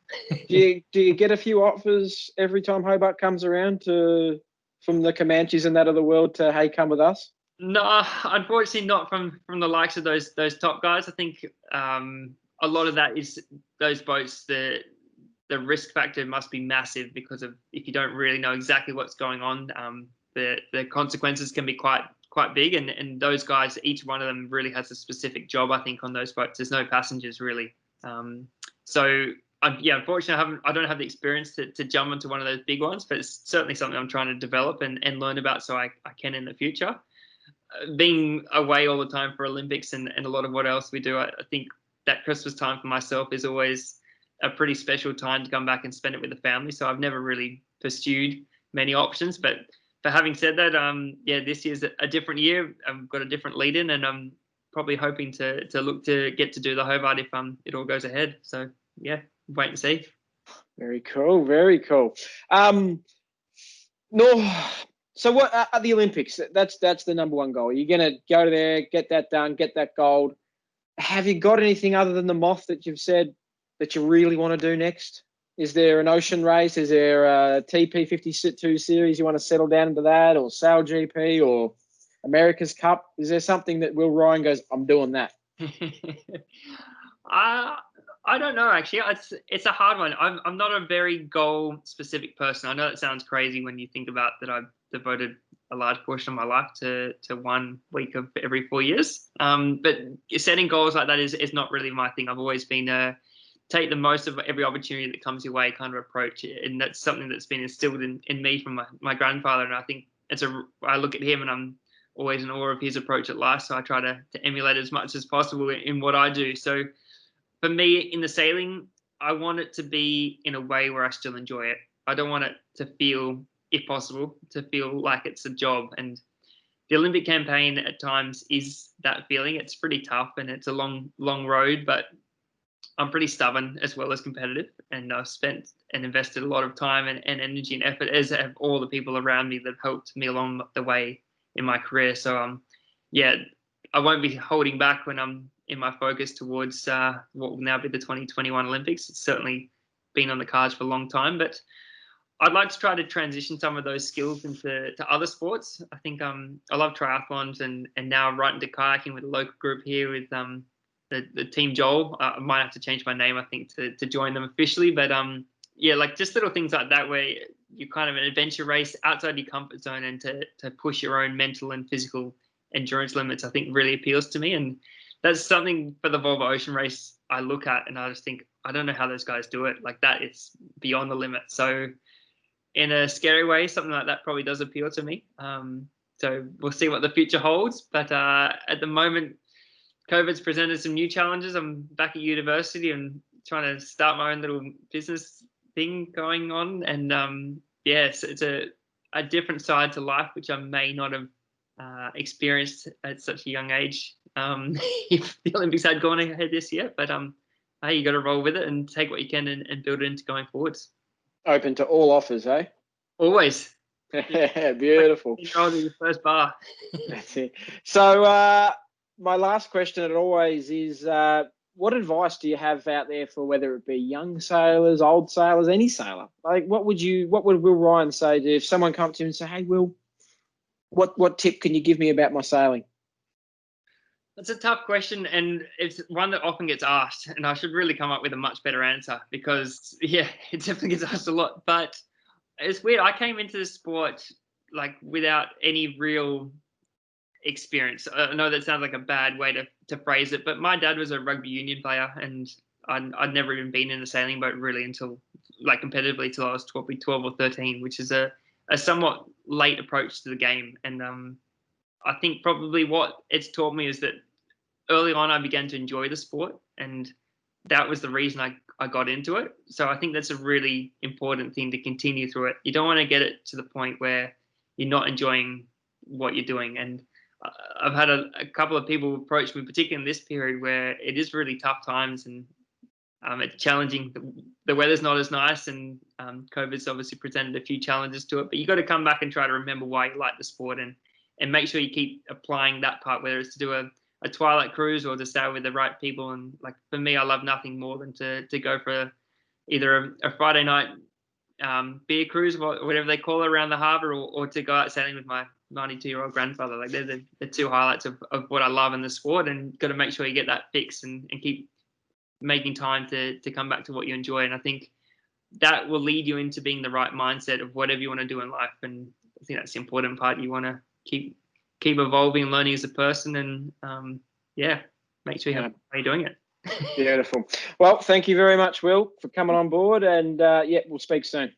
do you get a few offers every time Hobart comes around from the Comanches and that of the world to, hey, come with us? No, unfortunately not from the likes of those top guys. I think a lot of that is those boats, the risk factor must be massive because of if you don't really know exactly what's going on, the consequences can be quite big. And those guys, each one of them really has a specific job, I think, on those boats. There's no passengers really. Unfortunately, I don't have the experience to jump into one of those big ones, but it's certainly something I'm trying to develop and learn about so I can in the future. Being away all the time for Olympics and a lot of what else we do, I think that Christmas time for myself is always a pretty special time to come back and spend it with the family. So I've never really pursued many options. But having said that, this year's a different year. I've got a different lead in, and I'm probably hoping to look to get to do the Hobart if it all goes ahead. So yeah, wait and see. Very cool. Very cool. So what at the Olympics? That's the number one goal. You're gonna go there, get that done, get that gold. Have you got anything other than the Moth that you've said that you really want to do next? Is there an ocean race? Is there a TP52 series you want to settle down into that, or Sail GP, or America's Cup? Is there something that Will Ryan goes, I'm doing that? I don't know, actually. It's a hard one. I'm not a very goal specific person. I know it sounds crazy when you think about that. I've devoted a large portion of my life to 1 week of every 4 years. But setting goals like that is not really my thing. I've always been take the most of every opportunity that comes your way kind of approach. And that's something that's been instilled in me from my grandfather. And I think I look at him and I'm always in awe of his approach at life. So I try to emulate as much as possible in what I do. So for me in the sailing, I want it to be in a way where I still enjoy it. I don't want it to feel, if possible, to feel like it's a job. And the Olympic campaign at times is that feeling. It's pretty tough and it's a long road, but I'm pretty stubborn as well as competitive, and I've spent and invested a lot of time and energy and effort, as have all the people around me that have helped me along the way in my career. So I won't be holding back when I'm in my focus towards what will now be the 2021 Olympics. It's certainly been on the cards for a long time, but I'd like to try to transition some of those skills into other sports. I think I love triathlons and now right into kayaking with a local group here with the Team Joel. I might have to change my name, I think, to join them officially. But like just little things like that where you're kind of an adventure race outside your comfort zone and to push your own mental and physical endurance limits, I think really appeals to me. And that's something for the Volvo Ocean Race I look at and I just think, I don't know how those guys do it. Like that, it's beyond the limit. So in a scary way, something like that probably does appeal to me. So we'll see what the future holds. But at the moment, COVID's presented some new challenges. I'm back at university and trying to start my own little business thing going on. And it's a different side to life, which I may not have experienced at such a young age. If the Olympics had gone ahead this year, but hey, you got to roll with it and take what you can and build it into going forwards. Open to all offers, eh? Always. Beautiful. Roll to your first bar. That's it. So my last question, it always is, what advice do you have out there for whether it be young sailors, old sailors, any sailor? Like, what would Will Ryan say to if someone comes to him and say, "Hey, Will, what tip can you give me about my sailing?" That's a tough question, and it's one that often gets asked, and I should really come up with a much better answer because, yeah, it definitely gets asked a lot. But it's weird. I came into the sport like without any real experience. I know that sounds like a bad way to phrase it, but my dad was a rugby union player, and I'd never even been in a sailing boat really until like competitively till I was 12 or 13, which is a somewhat late approach to the game. And I think probably what it's taught me is that early on I began to enjoy the sport, and that was the reason I got into it. So I think that's a really important thing to continue through it. You don't want to get it to the point where you're not enjoying what you're doing. And I've had a couple of people approach me, particularly in this period where it is really tough times and it's challenging. The weather's not as nice, and COVID's obviously presented a few challenges to it. But you got to come back and try to remember why you like the sport, and make sure you keep applying that part, whether it's to do a twilight cruise or to stay with the right people. And like for me, I love nothing more than to go for either a Friday night beer cruise, or whatever they call it, around the harbour, or to go out sailing with my 92-year-old grandfather. Like they're the two highlights of what I love in the sport, and got to make sure you get that fix and keep making time to come back to what you enjoy. And I think that will lead you into being the right mindset of whatever you want to do in life. And I think that's the important part. You want to keep evolving and learning as a person, and make sure you have how you're doing it. Beautiful. Well, thank you very much, Will, for coming on board, and we'll speak soon.